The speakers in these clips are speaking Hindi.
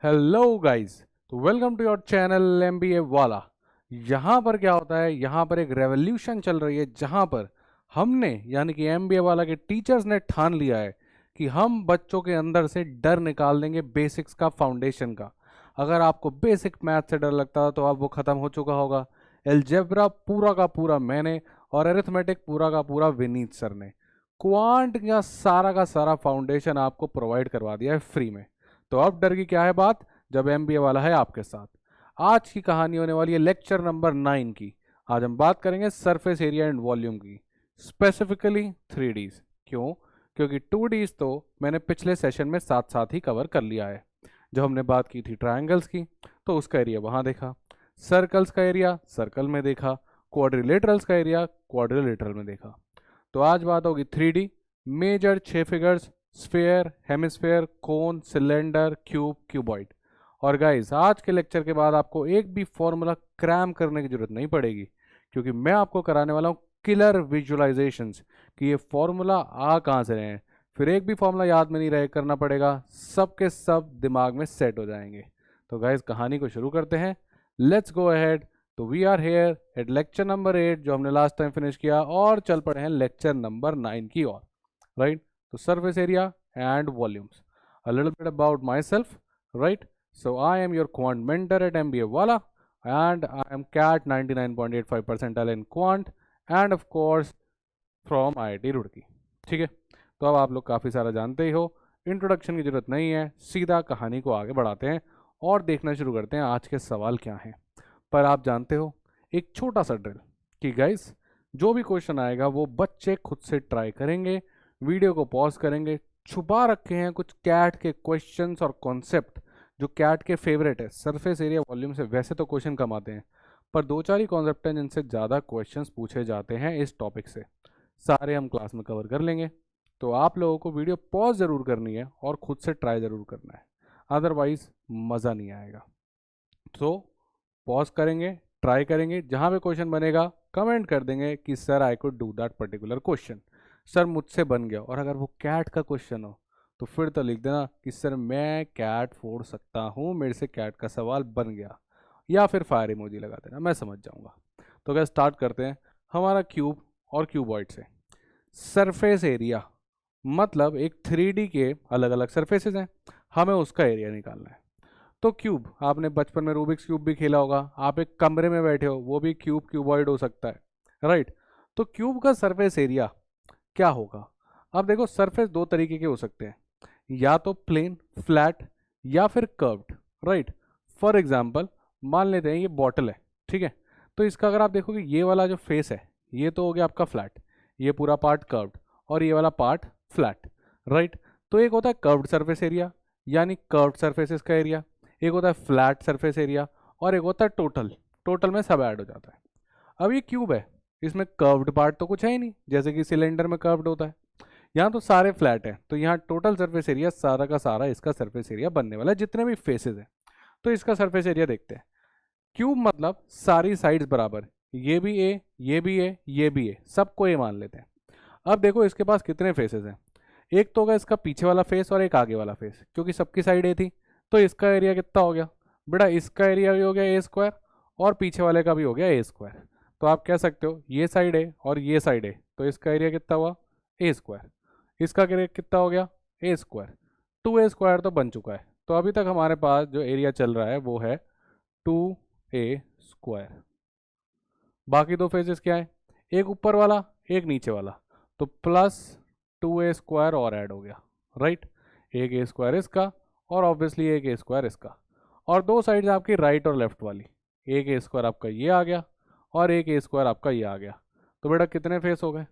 हेलो गाइस, तो welcome to your channel MBA वाला। यहाँ पर क्या होता है, यहाँ पर एक रेवोल्यूशन चल रही है जहाँ पर हमने यानी कि एमबीए वाला के टीचर्स ने ठान लिया है कि हम बच्चों के अंदर से डर निकाल देंगे बेसिक्स का, फाउंडेशन का। अगर आपको बेसिक मैथ से डर लगता था तो अब वो ख़त्म हो चुका होगा। एलजेब्रा पूरा का पूरा मैंने और अरिथमेटिक पूरा का पूरा विनीत सर ने, क्वांट का सारा फाउंडेशन आपको प्रोवाइड करवा दिया है फ्री में। तो अब डर की क्या है बात, जब एमबीए वाला है आपके साथ। आज की कहानी होने वाली है लेक्चर नंबर 9 की। आज हम बात करेंगे सरफेस एरिया एंड वॉल्यूम की, स्पेसिफिकली 3Ds। क्यों? क्योंकि 2Ds तो मैंने पिछले सेशन में साथ साथ ही कवर कर लिया है। जब हमने बात की थी ट्रायंगल्स की तो उसका एरिया वहाँ देखा, सर्कल्स का एरिया सर्कल में देखा, क्वाड्रिलेटरल्स का एरिया क्वाड्रिलेटरल में देखा। तो आज बात होगी 3D, major 6 figures, sphere, hemisphere, cone, cylinder, cube, cuboid. और गाइस, आज के लेक्चर के बाद आपको एक भी फॉर्मूला क्रैम करने की जरूरत नहीं पड़ेगी, क्योंकि मैं आपको कराने वाला हूँ किलर विजुअलाइजेशंस कि ये फॉर्मूला आ कहाँ से रहे हैं। फिर एक भी फॉर्मूला याद में नहीं रहे करना पड़ेगा, सब के सब दिमाग में सेट हो जाएंगे। तो गाइस, कहानी को शुरू करते हैं, लेट्स गो अहेड। तो we are here at lecture number 8 जो हमने लास्ट टाइम फिनिश किया, और चल पड़े हैं लेक्चर नंबर 9 की ओर, राइट। तो surface area and volumes. A little bit about myself, right? So I am your quant mentor at MBA Wala, and I am CAT 99.85 percentile in quant, and of course from IIT Roorkee. ठीक है, तो अब आप लोग काफ़ी सारा जानते ही हो, इंट्रोडक्शन की जरूरत नहीं है, सीधा कहानी को आगे बढ़ाते हैं और देखना शुरू करते हैं आज के सवाल क्या हैं। पर आप जानते हो एक छोटा सा ड्रिल कि गाइस, जो भी क्वेश्चन आएगा वो बच्चे खुद से ट्राई करेंगे, वीडियो को पॉज करेंगे। छुपा रखे हैं कुछ कैट के क्वेश्चंस और कॉन्सेप्ट जो कैट के फेवरेट है। सरफेस एरिया वॉल्यूम से वैसे तो क्वेश्चन कम आते हैं, पर दो चार ही कॉन्सेप्ट हैं जिनसे ज़्यादा क्वेश्चंस पूछे जाते हैं इस टॉपिक से। सारे हम क्लास में कवर कर लेंगे, तो आप लोगों को वीडियो पॉज ज़रूर करनी है और खुद से ट्राई ज़रूर करना है, अदरवाइज़ मज़ा नहीं आएगा। तो पॉज करेंगे, ट्राई करेंगे, जहाँ पे क्वेश्चन बनेगा कमेंट कर देंगे कि sir I could do that particular question, sir मुझसे बन गया। और अगर वो कैट का क्वेश्चन हो तो फिर तो लिख देना कि सर मैं कैट फोड़ सकता हूँ, मेरे से कैट का सवाल बन गया, या फिर फायर इमोजी लगा देना, मैं समझ जाऊँगा। तो क्या स्टार्ट करते हैं हमारा क्यूब और क्यूबॉइड से। सरफेस एरिया मतलब एक 3D के अलग अलग सरफेसेस हैं, हमें उसका एरिया निकालना है। तो क्यूब, आपने बचपन में रूबिक्स क्यूब भी खेला होगा, आप एक कमरे में बैठे हो, वो भी क्यूब क्यूबॉइड हो सकता है, राइट। तो क्यूब का सरफेस एरिया क्या होगा? अब देखो, सरफेस दो तरीके के हो सकते हैं, या तो प्लेन फ्लैट या फिर कर्व्ड, राइट। फॉर एग्जांपल मान लेते हैं ये बॉटल है, ठीक है। तो इसका अगर आप देखोगे, ये वाला जो फेस है ये तो हो गया आपका फ्लैट, ये पूरा पार्ट कर्व्ड और ये वाला पार्ट फ्लैट, राइट। तो एक होता है कर्व्ड सरफेस एरिया यानी कर्व्ड सरफेसेस का एरिया, एक होता है फ्लैट सरफेस एरिया, और एक होता है टोटल। टोटल में सब ऐड हो जाता है। अब ये क्यूब है, इसमें कर्व्ड पार्ट तो कुछ है ही नहीं, जैसे कि सिलेंडर में कर्व्ड होता है। यहाँ तो सारे फ्लैट हैं, तो यहाँ टोटल सरफेस एरिया सारा का सारा इसका सरफेस एरिया बनने वाला है, जितने भी फेसेस हैं। तो इसका सरफेस एरिया देखते हैं। क्यूब मतलब सारी साइड्स बराबर, ये भी ए, ये भी ए, ये भी ए, सबको ए मान लेते हैं। अब देखो इसके पास कितने फेसेस हैं, एक तो होगा इसका पीछे वाला फेस और एक आगे वाला फेस, क्योंकि सबकी साइड ए थी। तो इसका एरिया कितना हो गया बेटा, इसका एरिया भी हो गया ए स्क्वायर और पीछे वाले का भी हो गया ए स्क्वायर। तो आप कह सकते हो ये साइड है और ये साइड है, तो इसका एरिया कितना हुआ ए स्क्वायर, इसका एरिया कितना हो गया ए स्क्वायर। 2a स्क्वायर तो बन चुका है, तो अभी तक हमारे पास जो एरिया चल रहा है वो है 2a स्क्वायर। बाकी दो फेजेस क्या है, एक ऊपर वाला एक नीचे वाला, तो प्लस 2a स्क्वायर और ऐड हो गया, राइट। एक ए स्क्वायर इसका और ऑब्वियसली एक ए स्क्वायर इसका, और दो साइड्स आपकी राइट और लेफ्ट वाली, एक ए स्क्वायर आपका ये आ गया और एक ए स्क्वायर आपका ये आ गया। तो बेटा कितने फेस हो गए,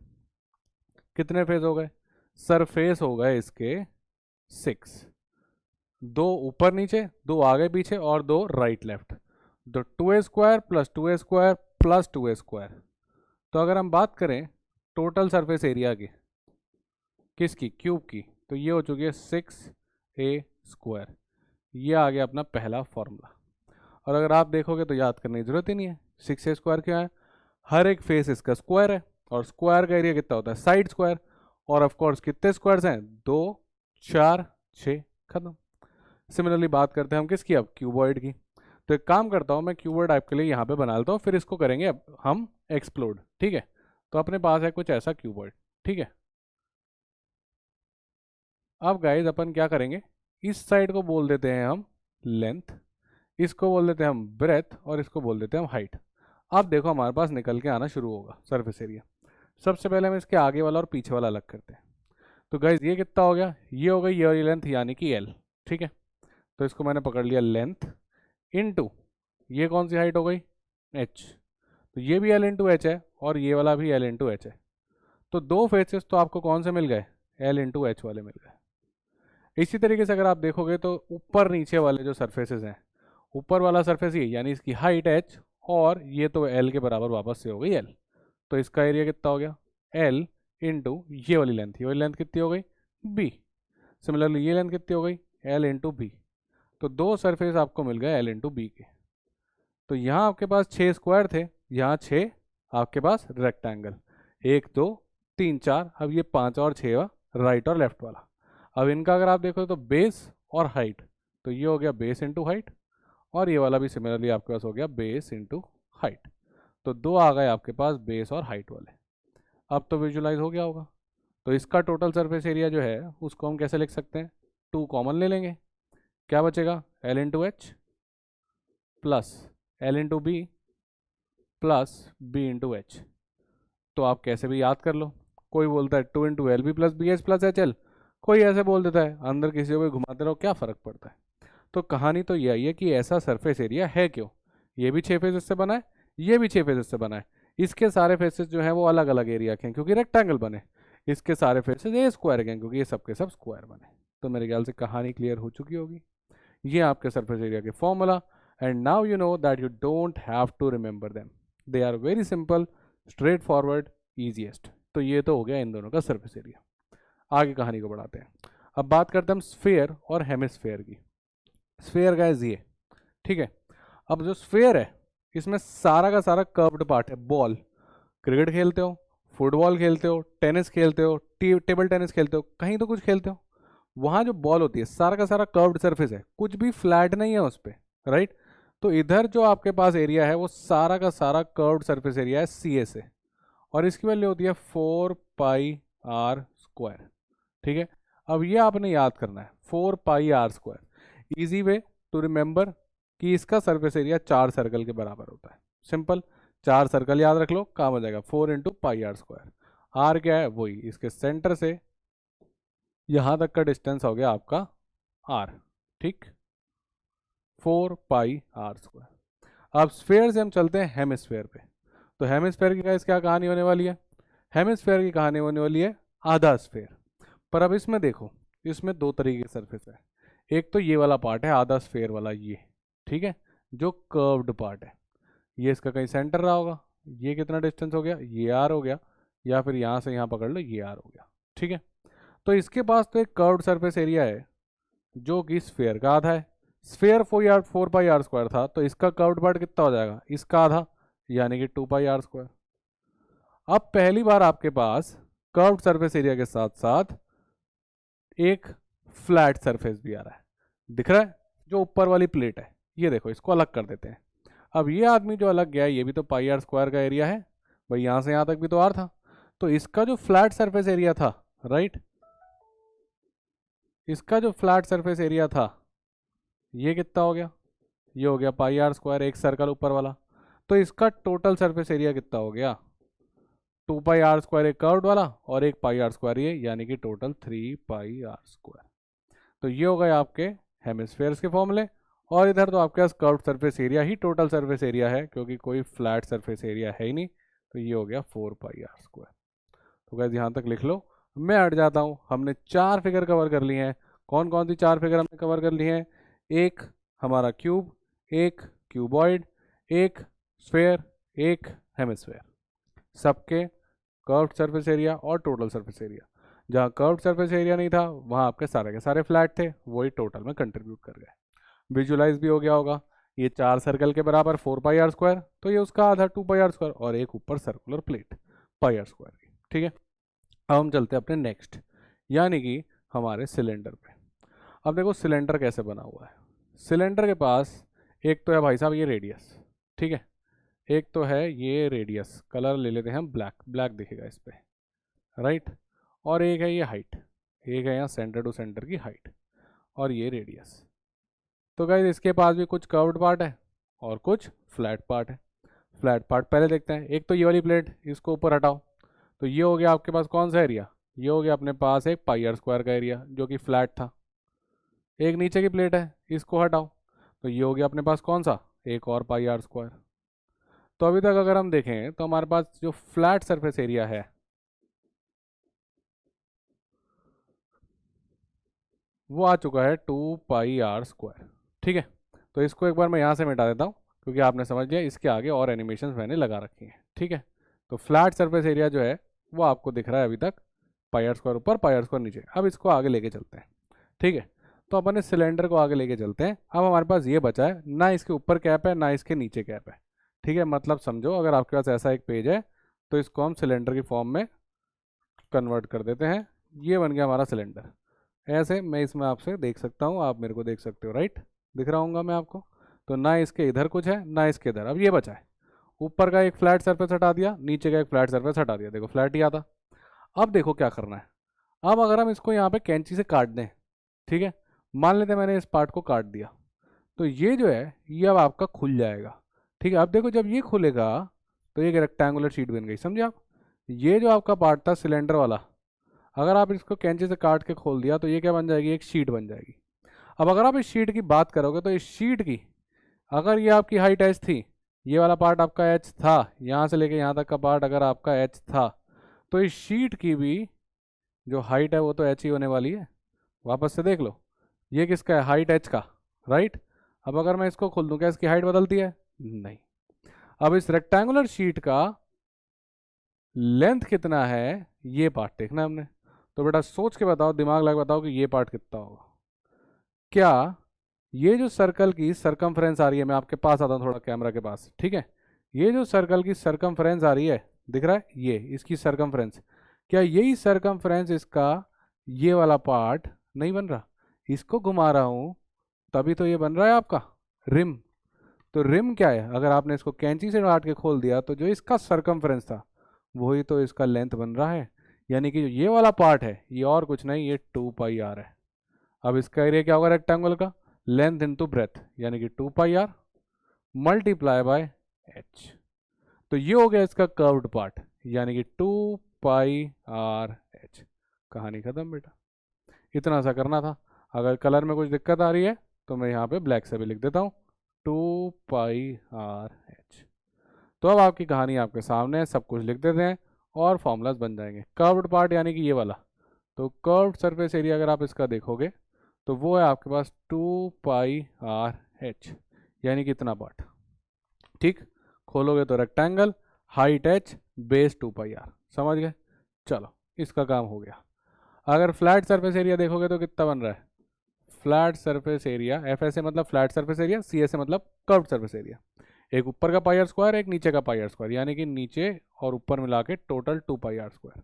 कितने फेस हो गए, सरफेस हो गए इसके 6, दो ऊपर नीचे, दो आगे पीछे और दो राइट लेफ्ट। तो 2a square plus 2a square plus 2a square. तो अगर हम बात करें टोटल सरफेस एरिया की, किसकी, क्यूब की, तो ये हो चुकी है 6a स्क्वायर। ये आ गया अपना पहला फॉर्मूला। और अगर आप देखोगे तो याद करने की जरूरत ही नहीं है, 6a स्क्वायर क्या है, हर एक फेस इसका स्क्वायर है, और स्क्वायर का एरिया कितना होता है साइड स्क्वायर। और ऑफ कोर्स कितने स्क्वायर्स हैं, 2 4 6, खत्म। सिमिलरली बात करते हैं हम किसकी, अब क्यूबॉइड की। तो एक काम करता हूँ मैं, क्यूबॉइड आपके लिए यहाँ पे बना लेता हूँ, फिर इसको करेंगे अब हम एक्सप्लोड, ठीक है। तो अपने पास है कुछ ऐसा क्यूबॉइड, ठीक है। अब गाइज अपन क्या करेंगे, इस साइड को बोल देते हैं हम लेंथ, इसको बोल देते हैं हम ब्रेथ, और इसको बोल देते हैं हम हाइट। अब देखो हमारे पास निकल के आना शुरू होगा सरफेस एरिया। सबसे पहले हम इसके आगे वाला और पीछे वाला अलग करते हैं। तो गाइज ये कितना हो गया, ये हो गई ये वाली लेंथ यानी कि एल, ठीक है। तो इसको मैंने पकड़ लिया लेंथ इनटू ये कौन सी हाइट हो गई, एच। तो ये भी एल इंटू एच है और ये वाला भी एल इंटू एच है। तो दो फेसेस तो आपको कौन से मिल गए, एल इंटू एच वाले मिल गए। इसी तरीके से अगर आप देखोगे तो ऊपर नीचे वाले जो सरफेसेस हैं, ऊपर वाला सरफेस ये यानी इसकी हाइट एच, और ये तो एल के बराबर वापस से हो गई एल। तो इसका एरिया कितना हो गया, एल इंटू ये वाली लेंथ, ये वाली लेंथ कितनी हो गई, बी। सिमिलरली ये लेंथ कितनी हो गई, एल इंटू बी। तो दो सरफेस आपको मिल गए एल इंटू बी के। तो यहाँ आपके पास 6 स्क्वायर थे, यहाँ 6 आपके पास रेक्टेंगल, 1 2 3 4, अब ये 5 और 6 राइट और लेफ्ट वाला। अब इनका अगर आप देखो तो बेस और हाइट, तो ये हो गया बेस इंटू हाइट, और ये वाला भी सिमिलरली आपके पास हो गया बेस इंटू हाइट। तो दो आ गए आपके पास बेस और हाइट वाले। अब तो विजुलाइज हो गया होगा। तो इसका टोटल सरफेस एरिया जो है उसको हम कैसे लिख सकते हैं, 2 कॉमन ले लेंगे, क्या बचेगा, L into H plus L into B plus B into H. तो आप कैसे भी याद कर लो, कोई बोलता है 2 into L B plus B H plus H L, कोई ऐसे बोल देता है, अंदर किसी को भी घुमाते रहो, क्या फ़र्क पड़ता है। तो कहानी तो यही है कि ऐसा सरफेस एरिया है क्यों, ये भी 6 फेसेस से बना है, ये भी 6 फेसेस से बना है। इसके सारे फेसेस जो हैं वो अलग अलग एरिया के हैं क्योंकि रेक्टेंगल बने, इसके सारे फेसेस ए स्क्वायर के हैं क्योंकि ये सबके सब स्क्वायर बने। तो मेरे ख्याल से कहानी क्लियर हो चुकी होगी। ये आपके सरफेस एरिया के formula, and now you know that you don't have to remember them, they are very simple, straight forward, easiest. तो ये तो हो गया इन दोनों का सरफेस एरिया। आगे कहानी को बढ़ाते हैं। अब बात करते हैं हम स्फेयर और हेमिस्फेयर की। स्फेयर का ये, ठीक है। अब जो स्फेयर है इसमें सारा का सारा कर्व्ड पार्ट है, बॉल, क्रिकेट खेलते हो, फुटबॉल खेलते हो, टेनिस खेलते हो, टेबल टेनिस खेलते हो, कहीं तो कुछ खेलते हो, वहाँ जो बॉल होती है सारा का सारा कर्व्ड सरफेस है, कुछ भी फ्लैट नहीं है उस पर, राइट। तो इधर जो आपके पास एरिया है वो सारा का सारा कर्व्ड सरफेस एरिया है सी ए से, और इसकी वैल्यू होती है 4 पाई आर स्क्वायर, ठीक है। अब ये आपने याद करना है 4 pi are square, easy way to remember कि इसका सरफेस एरिया 4 सर्कल के बराबर होता है। सिंपल, 4 सर्कल याद रख लो, काम हो जाएगा, 4 into pi are square. R क्या है, वही इसके सेंटर से यहाँ तक का डिस्टेंस हो गया आपका आर, ठीक, 4 पाई आर स्क्वायर। अब स्फेयर से हम चलते हैं हेमिस्फेयर पे। तो हेमिस्फेयर की गाइस क्या कहानी होने वाली है, हेमिस्फेयर की कहानी होने वाली है आधा स्फेयर। पर अब इसमें देखो, इसमें दो तरीके के सरफेस है, एक तो ये वाला पार्ट है आधा स्फेयर वाला ये, ठीक है, जो कर्व्ड पार्ट है, ये इसका कहीं सेंटर रहा होगा, ये कितना डिस्टेंस हो गया, ये आर हो गया, या फिर यहाँ से यहाँ पकड़ लो ये आर हो गया, ठीक है। तो इसके पास तो एक कर्व्ड सरफेस एरिया है जो कि स्फेयर का आधा है। स्फेयर 4 पाई आर स्क्वायर था, तो इसका कर्व्ड पार्ट कितना हो जाएगा, इसका आधा, यानी कि 2 पाई आर स्क्वायर। अब पहली बार आपके पास कर्व्ड सरफेस एरिया के साथ साथ एक फ्लैट सरफेस भी आ रहा है, दिख रहा है, जो ऊपर वाली प्लेट है, ये देखो, इसको अलग कर देते हैं। अब ये आदमी जो अलग गया है ये भी तो पाई आर स्क्वायर का एरिया है भाई, यहाँ से यहाँ तक भी तो आर था। तो इसका जो फ्लैट सरफेस एरिया था, राइट, इसका जो फ्लैट सरफेस एरिया था ये कितना हो गया, ये हो गया पाई आर स्क्वायर, एक सर्कल ऊपर वाला। तो इसका टोटल सरफेस एरिया कितना हो गया, 2 पाई आर स्क्वायर एक कर्व्ड वाला और एक पाई आर स्क्वायर ये, यानी कि टोटल 3 पाई आर स्क्वायर। तो ये हो गए आपके हेमिस्फेयर्स के फॉर्मूले। और इधर तो आपके पास कर्व्ड सरफेस एरिया ही टोटल सरफेस एरिया है क्योंकि कोई फ्लैट सरफेस एरिया है ही नहीं। तो ये हो गया 4 पाई आर स्क्वायर। तो गाइस यहाँ तक लिख लो, मैं हट जाता हूँ। हमने 4 फिगर कवर कर लिए हैं। कौन कौन सी 4 फिगर हमने कवर कर ली हैं, एक हमारा क्यूब, एक क्यूबॉइड, एक स्फेयर, एक हेमिस्फेयर, सबके कर्व्ड सरफेस एरिया और टोटल सरफेस एरिया। जहाँ कर्व्ड सरफेस एरिया नहीं था वहाँ आपके सारे के सारे फ्लैट थे, वही टोटल में कंट्रीब्यूट कर गए। विजुलाइज भी हो गया होगा, ये 4 सर्कल के बराबर 4 पाई आर स्क्वायर, तो ये उसका आधा 2 पाई आर स्क्वायर, और एक ऊपर circular plate pi are square की, ठीक है। अब हम चलते हैं अपने नेक्स्ट, यानी कि हमारे सिलेंडर पे। अब देखो सिलेंडर कैसे बना हुआ है। सिलेंडर के पास एक तो है भाई साहब ये रेडियस, ठीक है, एक तो है ये रेडियस, कलर ले लेते हैं हम ब्लैक, ब्लैक दिखेगा इस पे, राइट। और एक है ये हाइट, एक है यहाँ सेंटर टू सेंटर की हाइट, और ये रेडियस। तो गाइस इसके पास भी कुछ कर्व्ड पार्ट है और कुछ फ्लैट पार्ट है। फ्लैट पार्ट पहले देखते हैं। एक तो ये वाली प्लेट, इसको ऊपर हटाओ, तो ये हो गया आपके पास कौन सा एरिया, ये हो गया अपने पास एक पाई आर स्क्वायर का एरिया जो कि फ्लैट था। एक नीचे की प्लेट है, इसको हटाओ, तो ये हो गया अपने पास कौन सा, एक और पाई आर स्क्वायर। तो अभी तक अगर हम देखें तो हमारे पास जो फ्लैट सरफेस एरिया है वो आ चुका है 2 पाई आर स्क्वायर, ठीक है। तो इसको एक बार मैं यहाँ से मिटा देता हूँ क्योंकि आपने समझ लिया, इसके आगे और एनिमेशंस मैंने लगा रखी हैं, ठीक है। तो फ्लैट सरफेस एरिया जो है वो आपको दिख रहा है अभी तक, पाई आर स्क्वायर ऊपर पाई आर स्क्वायर नीचे। अब इसको आगे लेके चलते हैं, ठीक है। तो अपन इस सिलेंडर को आगे लेके चलते हैं। अब हमारे पास ये बचा है, ना इसके ऊपर कैप है ना इसके नीचे कैप है, ठीक है। मतलब समझो अगर आपके पास ऐसा एक पेज है तो इसको हम सिलेंडर की फॉर्म में कन्वर्ट कर देते हैं। ये बन गया हमारा सिलेंडर। ऐसे मैं इसमें आपसे देख सकता हूँ, आप मेरे को देख सकते हो, राइट, दिख रहा हूँगा मैं आपको। तो ना इसके इधर कुछ है ना इसके इधर। अब ये बचा है, ऊपर का एक फ्लैट सरफेस हटा दिया, नीचे का एक फ्लैट सरफेस हटा दिया, देखो फ्लैट ही आता। अब देखो क्या करना है। अब अगर हम इसको यहाँ पे कैंची से काट दें, ठीक है, मान लेते हैं मैंने इस पार्ट को काट दिया, तो ये जो है ये अब आपका खुल जाएगा, ठीक है। अब देखो जब ये खुलेगा तो ये रेक्टेंगुलर शीट बन गई, समझे आप। ये जो आपका पार्ट था सिलेंडर वाला, अगर आप इसको कैंची से काट के खोल दिया तो ये क्या बन जाएगी, एक शीट बन जाएगी। अब अगर आप इस शीट की बात करोगे तो इस शीट की अगर ये आपकी हाइट एच थी, ये वाला पार्ट आपका एच था, यहाँ से लेके यहाँ तक का पार्ट अगर आपका एच था, तो इस शीट की भी जो हाइट है वो तो एच ही होने वाली है। वापस से देख लो, ये किसका है, हाइट एच का, राइट। अब अगर मैं इसको खोल दूँ क्या इसकी हाइट बदलती है, नहीं। अब इस रेक्टेंगुलर शीट का लेंथ कितना है ये पार्ट देखना है हमने। तो बेटा सोच के बताओ, दिमाग लगा बताओ कि ये पार्ट कितना होगा। क्या ये जो सर्कल की सरकमफ्रेंस आ रही है, मैं आपके पास आता हूँ थोड़ा कैमरा के पास, ठीक है। ये जो सर्कल की सरकमफ्रेंस आ रही है, दिख रहा है, ये इसकी सरकमफ्रेंस, क्या यही सरकमफ्रेंस इसका ये वाला पार्ट नहीं बन रहा। इसको घुमा रहा हूँ तभी तो ये बन रहा है आपका रिम। तो रिम क्या है, अगर आपने इसको कैंची से काट के खोल दिया तो जो इसका सरकमफ्रेंस था वही तो इसका लेंथ बन रहा है। यानी कि जो ये वाला पार्ट है ये और कुछ नहीं, ये 2 पाई आर है। अब इसका एरिया क्या होगा रेक्टेंगल का, लेंथ इंटू ब्रेथ, यानी कि 2 pi are multiply by H. तो ये हो गया इसका कर्व्ड पार्ट, यानी कि 2 पाई आर एच। कहानी खत्म बेटा, इतना सा करना था। अगर कलर में कुछ दिक्कत आ रही है तो मैं यहाँ पे ब्लैक से भी लिख देता हूँ 2 पाई आर एच। तो अब आपकी कहानी आपके सामने है, सब कुछ लिख देते हैं और फॉर्मूलाज बन जाएंगे। कर्व्ड पार्ट यानी कि ये वाला, तो कर्व्ड सरफेस एरिया अगर आप इसका देखोगे तो वो है आपके पास 2 पाई आर एच, यानी कि इतना पार्ट, ठीक। खोलोगे तो rectangle, height H, base 2 pi R, समझ गए। चलो इसका काम हो गया। अगर फ्लैट सरफेस एरिया देखोगे तो कितना बन रहा है, फ्लैट सरफेस एरिया, एफ ऐसे मतलब फ्लैट सरफेस एरिया, सी ऐसे मतलब कर्व्ड सरफेस एरिया। एक ऊपर का पाई आर स्क्वायर, एक नीचे का पाई आर स्क्वायर, यानी कि नीचे और ऊपर मिला के टोटल 2 पाई आर स्क्वायर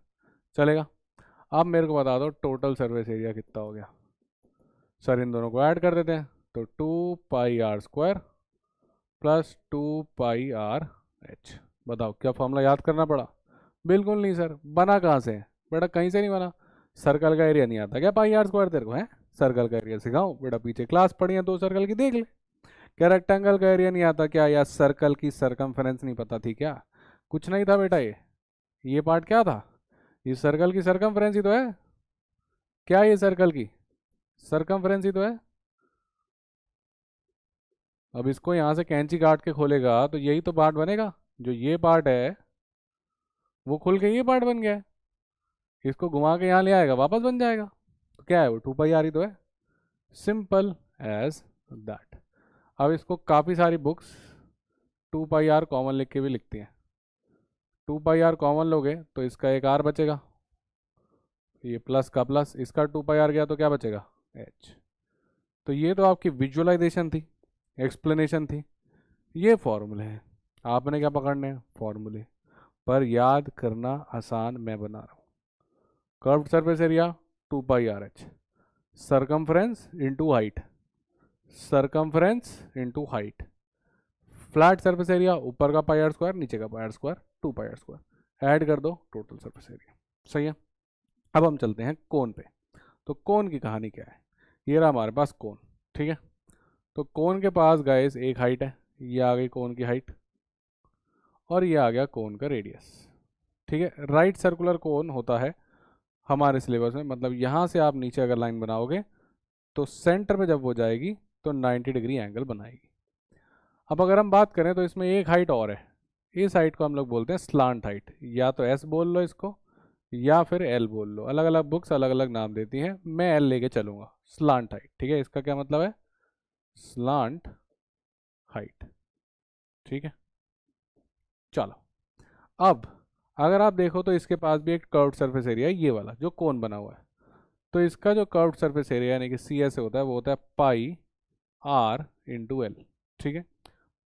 चलेगा। अब मेरे को बता दो टोटल सरफेस एरिया कितना हो गया। सर इन दोनों को ऐड कर देते हैं, तो 2 pi are square plus 2 pi r h. बताओ क्या फॉर्मूला याद करना पड़ा, बिल्कुल नहीं सर। बना कहाँ से है बेटा, कहीं से नहीं बना। सर्कल का एरिया नहीं आता क्या पाई आर स्क्वायर तेरे को, है सर्कल का एरिया सिखाऊं बेटा, पीछे क्लास पढ़ी है 2 सर्कल की, देख ले। क्या रेक्टेंगल का एरिया नहीं आता क्या, या सर्कल की सरकमफेरेंस नहीं पता थी क्या, कुछ नहीं था बेटा। ये पार्ट क्या था, ये सर्कल की सरकमफेरेंस ही तो है। क्या ये सर्कल की सरकमफेरेंस ही तो है। अब इसको यहाँ से कैंची काट के खोलेगा तो यही तो पार्ट बनेगा, जो ये पार्ट है वो खुल के ये पार्ट बन गया है। इसको घुमा के यहाँ ले आएगा वापस बन जाएगा। तो क्या है वो 2 पाई आर ही तो है, सिंपल एज दैट। अब इसको काफ़ी सारी बुक्स 2 पाई आर कॉमन लिख के भी लिखती हैं। 2 पाई आर कॉमन लोगे तो इसका एक आर बचेगा, ये प्लस का प्लस, इसका 2 पाई आर गया तो क्या बचेगा, एच। तो ये तो आपकी विजुअलाइजेशन थी, एक्सप्लेनेशन थी। ये फॉर्मूले हैं, आपने क्या पकड़ने हैं, फॉर्मूले। पर याद करना आसान मैं बना रहा हूँ। Curved surface area 2 pi r h, circumference into height, circumference into height. Flat surface area ऊपर का पाई आर स्क्वायर, नीचे का pi are square, 2 pi are square, add कर दो टोटल सरफेस एरिया। सही है। अब हम चलते हैं कोन पे। तो कोन की कहानी क्या है, ये रहा हमारे पास कोन। ठीक है, तो कोन के पास गाइस एक हाइट है, ये आ गई कोन की हाइट, और ये आ गया कोन का रेडियस। ठीक है, राइट सर्कुलर कोन होता है हमारे सिलेबस में, मतलब यहाँ से आप नीचे अगर लाइन बनाओगे तो सेंटर में जब वो जाएगी तो 90 डिग्री एंगल बनाएगी। अब अगर हम बात करें तो इसमें एक हाइट और है, इस हाइट को हम लोग बोलते हैं स्लांट हाइट, या तो एस बोल लो इसको या फिर एल बोल लो, अलग अलग बुक्स अलग अलग नाम देती हैं, मैं एल लेके चलूँगा, स्लांट हाइट। ठीक है, इसका क्या मतलब है, स्लांट हाइट। ठीक है, चलो अब अगर आप देखो तो इसके पास भी एक कर्व्ड सरफेस एरिया है, ये वाला जो कोन बना हुआ है। तो इसका जो कर्व्ड सरफेस एरिया यानी कि सी एस होता है वो होता है पाई आर इंटू एल। ठीक है,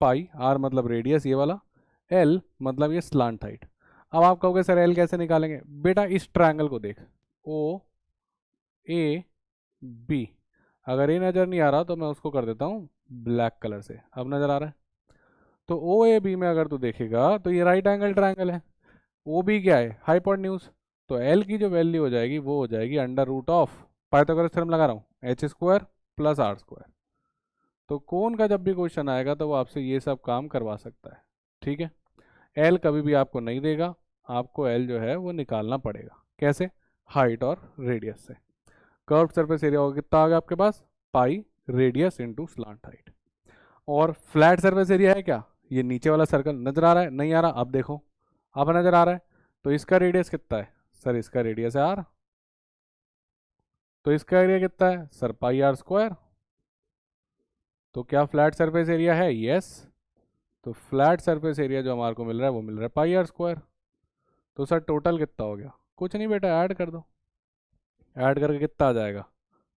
पाई आर मतलब रेडियस ये वाला, एल मतलब ये स्लांट हाइट। अब आप कहोगे सर एल कैसे निकालेंगे, बेटा इस ट्रायंगल को देख, ओ ए बी, अगर ये नज़र नहीं आ रहा तो मैं उसको कर देता हूँ ब्लैक कलर से, अब नज़र आ रहा है। तो ओ ए बी में अगर तू देखेगा तो ये राइट एंगल ट्रायंगल है, ओ बी क्या है, हाइपोटेन्यूज। तो एल की जो वैल्यू हो जाएगी वो हो जाएगी under root of, Pythagoras theorem लगा रहा हूँ, H square plus R square. तो कौन का जब भी क्वेश्चन आएगा तो वो आपसे ये सब काम करवा सकता है। ठीक है, एल कभी भी आपको नहीं देगा, आपको एल जो है वो निकालना पड़ेगा। कैसे, हाइट और रेडियस से। कर्व्ड सरफेस एरिया होगा कितना आ गया आपके पास, pi radius into slant height. और फ्लैट सरफेस एरिया है क्या, ये नीचे वाला सर्कल नजर आ रहा है, नहीं आ रहा, अब देखो अब नजर आ रहा है। तो इसका रेडियस कितना है, सर इसका रेडियस है आर, तो इसका एरिया कितना है सर, पाई आर स्क्वायर। तो क्या फ्लैट सरफेस एरिया है, यस। तो फ्लैट सरफेस एरिया जो हमारे को मिल रहा है वो मिल रहा है पाई आर स्क्वायर। तो सर टोटल कितना हो गया, कुछ नहीं बेटा, ऐड कर दो, ऐड करके कितना आ जाएगा,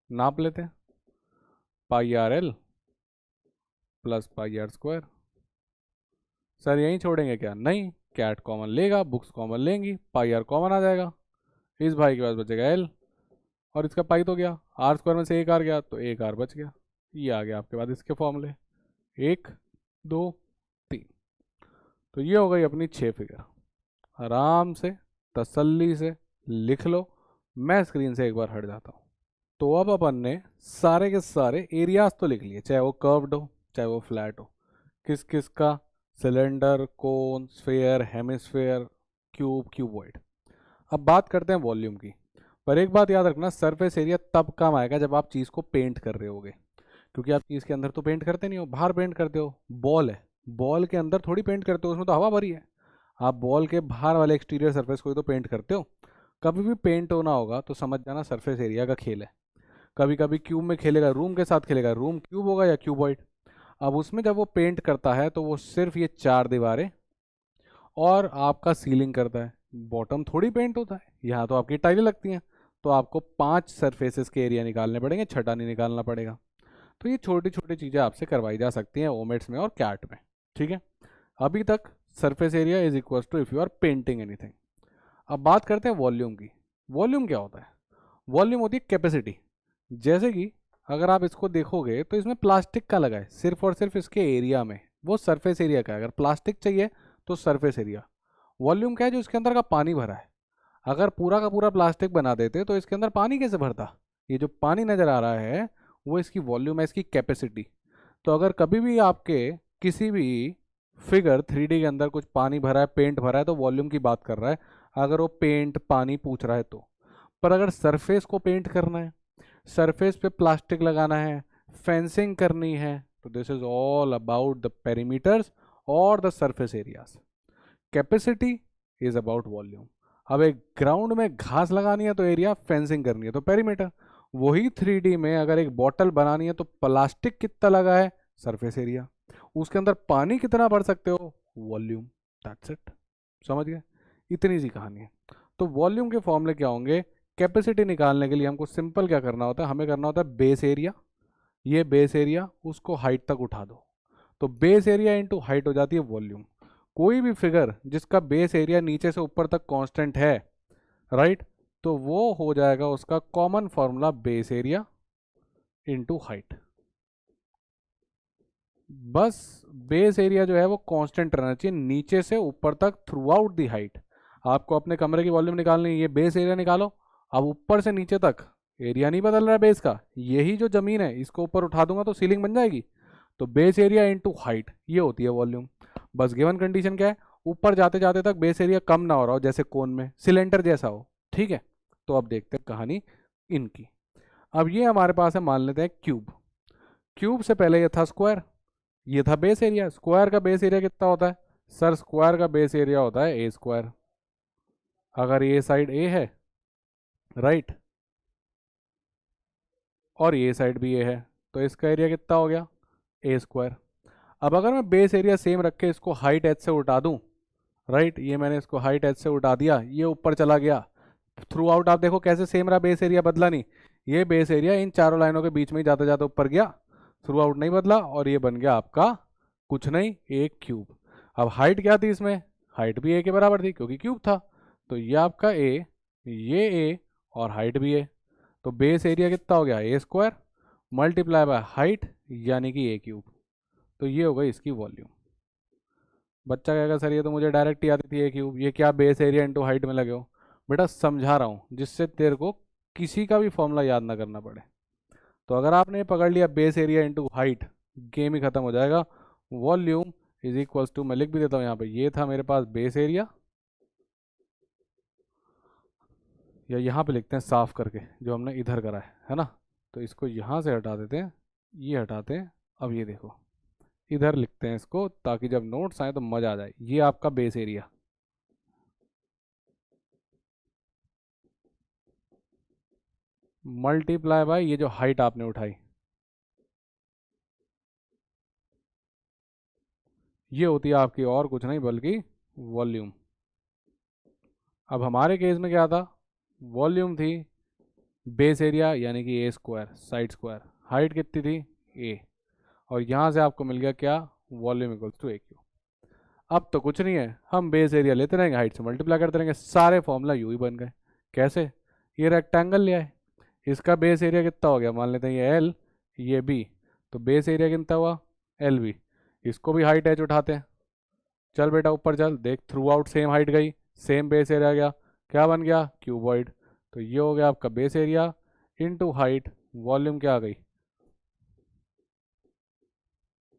नाप लेते हैं, pi r l plus pi are square. Sir यहीं छोड़ेंगे क्या, नहीं, कैट कॉमन लेगा, बुक्स कॉमन लेंगी, पाई आर कॉमन आ जाएगा, इस भाई के पास बचेगा एल, और इसका पाई तो गया, आर स्क्वायर में से एक आर गया तो एक आर बच गया। ये आ गया आपके पास इसके फॉर्मूले, 1 2 3। तो ये हो गई अपनी 6 फिगर, आराम से तसल्ली से लिख लो। मैं स्क्रीन से एक बार हट जाता हूँ। तो अब अपन ने सारे के सारे एरियाज तो लिख लिए, चाहे वो कर्व्ड हो चाहे वो फ्लैट हो, किस किस का, सिलेंडर, कोन, स्फेयर, हेमिस्फेयर, क्यूब, क्यूबॉइड। अब बात करते हैं वॉल्यूम की। पर एक बात याद रखना, सरफेस एरिया तब काम आएगा जब आप चीज़ को पेंट कर रहे होगे, क्योंकि आप चीज़ के अंदर तो पेंट करते नहीं हो, बाहर पेंट करते हो। बॉल है, बॉल के अंदर थोड़ी पेंट करते हो, उसमें तो हवा भरी है। आप बॉल के बाहर वाले एक्सटीरियर सरफेस को ही तो पेंट करते हो। कभी भी पेंट होना होगा तो समझ जाना सरफेस एरिया का खेल है। कभी कभी क्यूब में खेलेगा, रूम के साथ खेलेगा, रूम क्यूब होगा या क्यूबॉइड। अब उसमें जब वो पेंट करता है तो वो सिर्फ ये 4 दीवारें और आपका सीलिंग करता है, बॉटम थोड़ी पेंट होता है। यहाँ तो आपकी टाइलें लगती हैं, तो आपको 5 सरफेसेस के एरिया निकालने पड़ेंगे, छठा नहीं निकालना पड़ेगा। तो ये छोटी छोटी चीज़ें आपसे करवाई जा सकती हैं ओमेट्स में और कैट में। ठीक है, अभी तक surface area is equal to if you are painting anything. अब बात करते हैं वॉल्यूम की। वॉल्यूम क्या होता है, वॉल्यूम होती है कैपेसिटी। जैसे कि अगर आप इसको देखोगे तो इसमें प्लास्टिक का लगा है, सिर्फ और सिर्फ इसके एरिया में, वो सरफेस एरिया का है। अगर प्लास्टिक चाहिए तो सरफेस एरिया। वॉल्यूम क्या है, जो इसके अंदर का पानी भरा है। अगर पूरा का पूरा प्लास्टिक बना देते तो इसके अंदर पानी कैसे भरता, ये जो पानी नज़र आ रहा है वो इसकी वॉल्यूम है, इसकी कैपेसिटी। तो अगर कभी भी आपके किसी भी फिगर 3D के अंदर कुछ पानी भरा है, पेंट भरा है, तो वॉल्यूम की बात कर रहा है, अगर वो पेंट पानी पूछ रहा है तो। पर अगर सरफेस को पेंट करना है, सरफेस पे प्लास्टिक लगाना है, फेंसिंग करनी है, तो this is all about the perimeters और the surface areas. Capacity is about volume. अब एक ग्राउंड में घास लगानी है तो एरिया, फेंसिंग करनी है तो पेरीमीटर। वही 3D में अगर एक बॉटल बनानी है तो प्लास्टिक कितना लगा है, सरफेस एरिया, उसके अंदर पानी कितना भर सकते हो, वॉल्यूम। दैट्स इट, समझ गए, इतनी सी कहानी है। तो वॉल्यूम के फॉर्मूले क्या होंगे, कैपेसिटी निकालने के लिए हमको सिंपल क्या करना होता है, हमें करना होता है बेस एरिया, ये बेस एरिया उसको हाइट तक उठा दो, तो बेस एरिया इंटू हाइट हो जाती है वॉल्यूम। कोई भी फिगर जिसका बेस एरिया नीचे से ऊपर तक कांस्टेंट है, राइट, तो वो हो जाएगा उसका common formula base area into height. बस बेस एरिया जो है वो कांस्टेंट रहना चाहिए नीचे से ऊपर तक थ्रू आउट दी हाइट। आपको अपने कमरे की वॉल्यूम निकालनी है, ये बेस एरिया निकालो। अब ऊपर से नीचे तक एरिया नहीं बदल रहा है बेस का, यही जो जमीन है इसको ऊपर उठा दूंगा तो सीलिंग बन जाएगी। तो बेस एरिया इनटू हाइट ये होती है वॉल्यूम। बस गिवन कंडीशन क्या है, ऊपर जाते जाते तक बेस एरिया कम ना हो रहा हो, जैसे कोन में सिलेंडर जैसा हो। ठीक है, तो अब देखते हैं कहानी इनकी। अब ये हमारे पास है, मान लेते हैं क्यूब। क्यूब से पहले ये था स्क्वायर, ये था बेस एरिया। स्क्वायर का बेस एरिया कितना होता है सर? स्क्वायर का बेस एरिया होता है ए स्क्वायर। अगर ये साइड ए है, राइट, और ये साइड भी ए है, तो इसका एरिया कितना हो गया? ए स्क्वायर। अब अगर मैं बेस एरिया सेम रख के इसको हाइट एच से उठा दूं, राइट, ये मैंने इसको हाइट एच से उठा दिया, ये ऊपर चला गया। थ्रू आउट आप देखो कैसे सेम रहा, बेस एरिया बदला नहीं। ये बेस एरिया इन चारों लाइनों के बीच में ही जाते जाते ऊपर गया, थ्रू आउट नहीं बदला, और ये बन गया आपका कुछ नहीं, एक क्यूब। अब हाइट क्या थी इसमें? हाइट भी ए के बराबर थी क्योंकि क्यूब था। तो ये आपका ए, ये ए, और हाइट भी ए। तो बेस एरिया कितना हो गया? ए स्क्वायर मल्टीप्लाई बाय हाइट यानी कि ए क्यूब। तो ये हो गई इसकी वॉल्यूम। बच्चा कहेगा सर ये तो मुझे डायरेक्ट ही आती थी ए क्यूब, ये क्या बेस एरिया इंटू हाइट में लगे हो? बेटा समझा रहा हूँ जिससे तेरे को किसी का भी फॉर्मूला याद ना करना पड़े। तो अगर आपने ये पकड़ लिया base area into height, game ही खत्म हो जाएगा। वॉल्यूम इज इक्वल्स टू, मैं लिख भी देता हूँ यहाँ पे, ये था मेरे पास बेस एरिया, या यहाँ पे लिखते हैं साफ करके जो हमने इधर करा है ना। तो इसको यहाँ से हटा देते हैं, ये हटाते हैं। अब ये देखो इधर लिखते हैं इसको, ताकि जब नोट्स आए तो मजा आ जाए। ये आपका बेस एरिया, मल्टीप्लाई बाय ये जो हाइट आपने उठाई, ये होती है आपकी और कुछ नहीं बल्कि वॉल्यूम। अब हमारे केस में क्या था? वॉल्यूम थी बेस एरिया यानी कि ए स्क्वायर साइड स्क्वायर, हाइट कितनी थी? ए, और यहाँ से आपको मिल गया क्या? Volume equals to A Q. अब तो कुछ नहीं है, हम बेस एरिया लेते रहेंगे, हाइट से मल्टीप्लाई करते रहेंगे, सारे फॉर्मूला यू ही बन गए। कैसे? ये रेक्टेंगल लिया है, इसका बेस एरिया कितना हो गया? मान लेते हैं ये एल, ये बी, तो बेस एरिया कितना हुआ? L B. इसको भी हाइट एच उठाते हैं। चल बेटा ऊपर चल, देख थ्रू आउट सेम हाइट गई, सेम बेस एरिया गया, क्या बन गया? क्यूबॉइड। तो ये हो गया आपका base area into height, volume क्या आ गई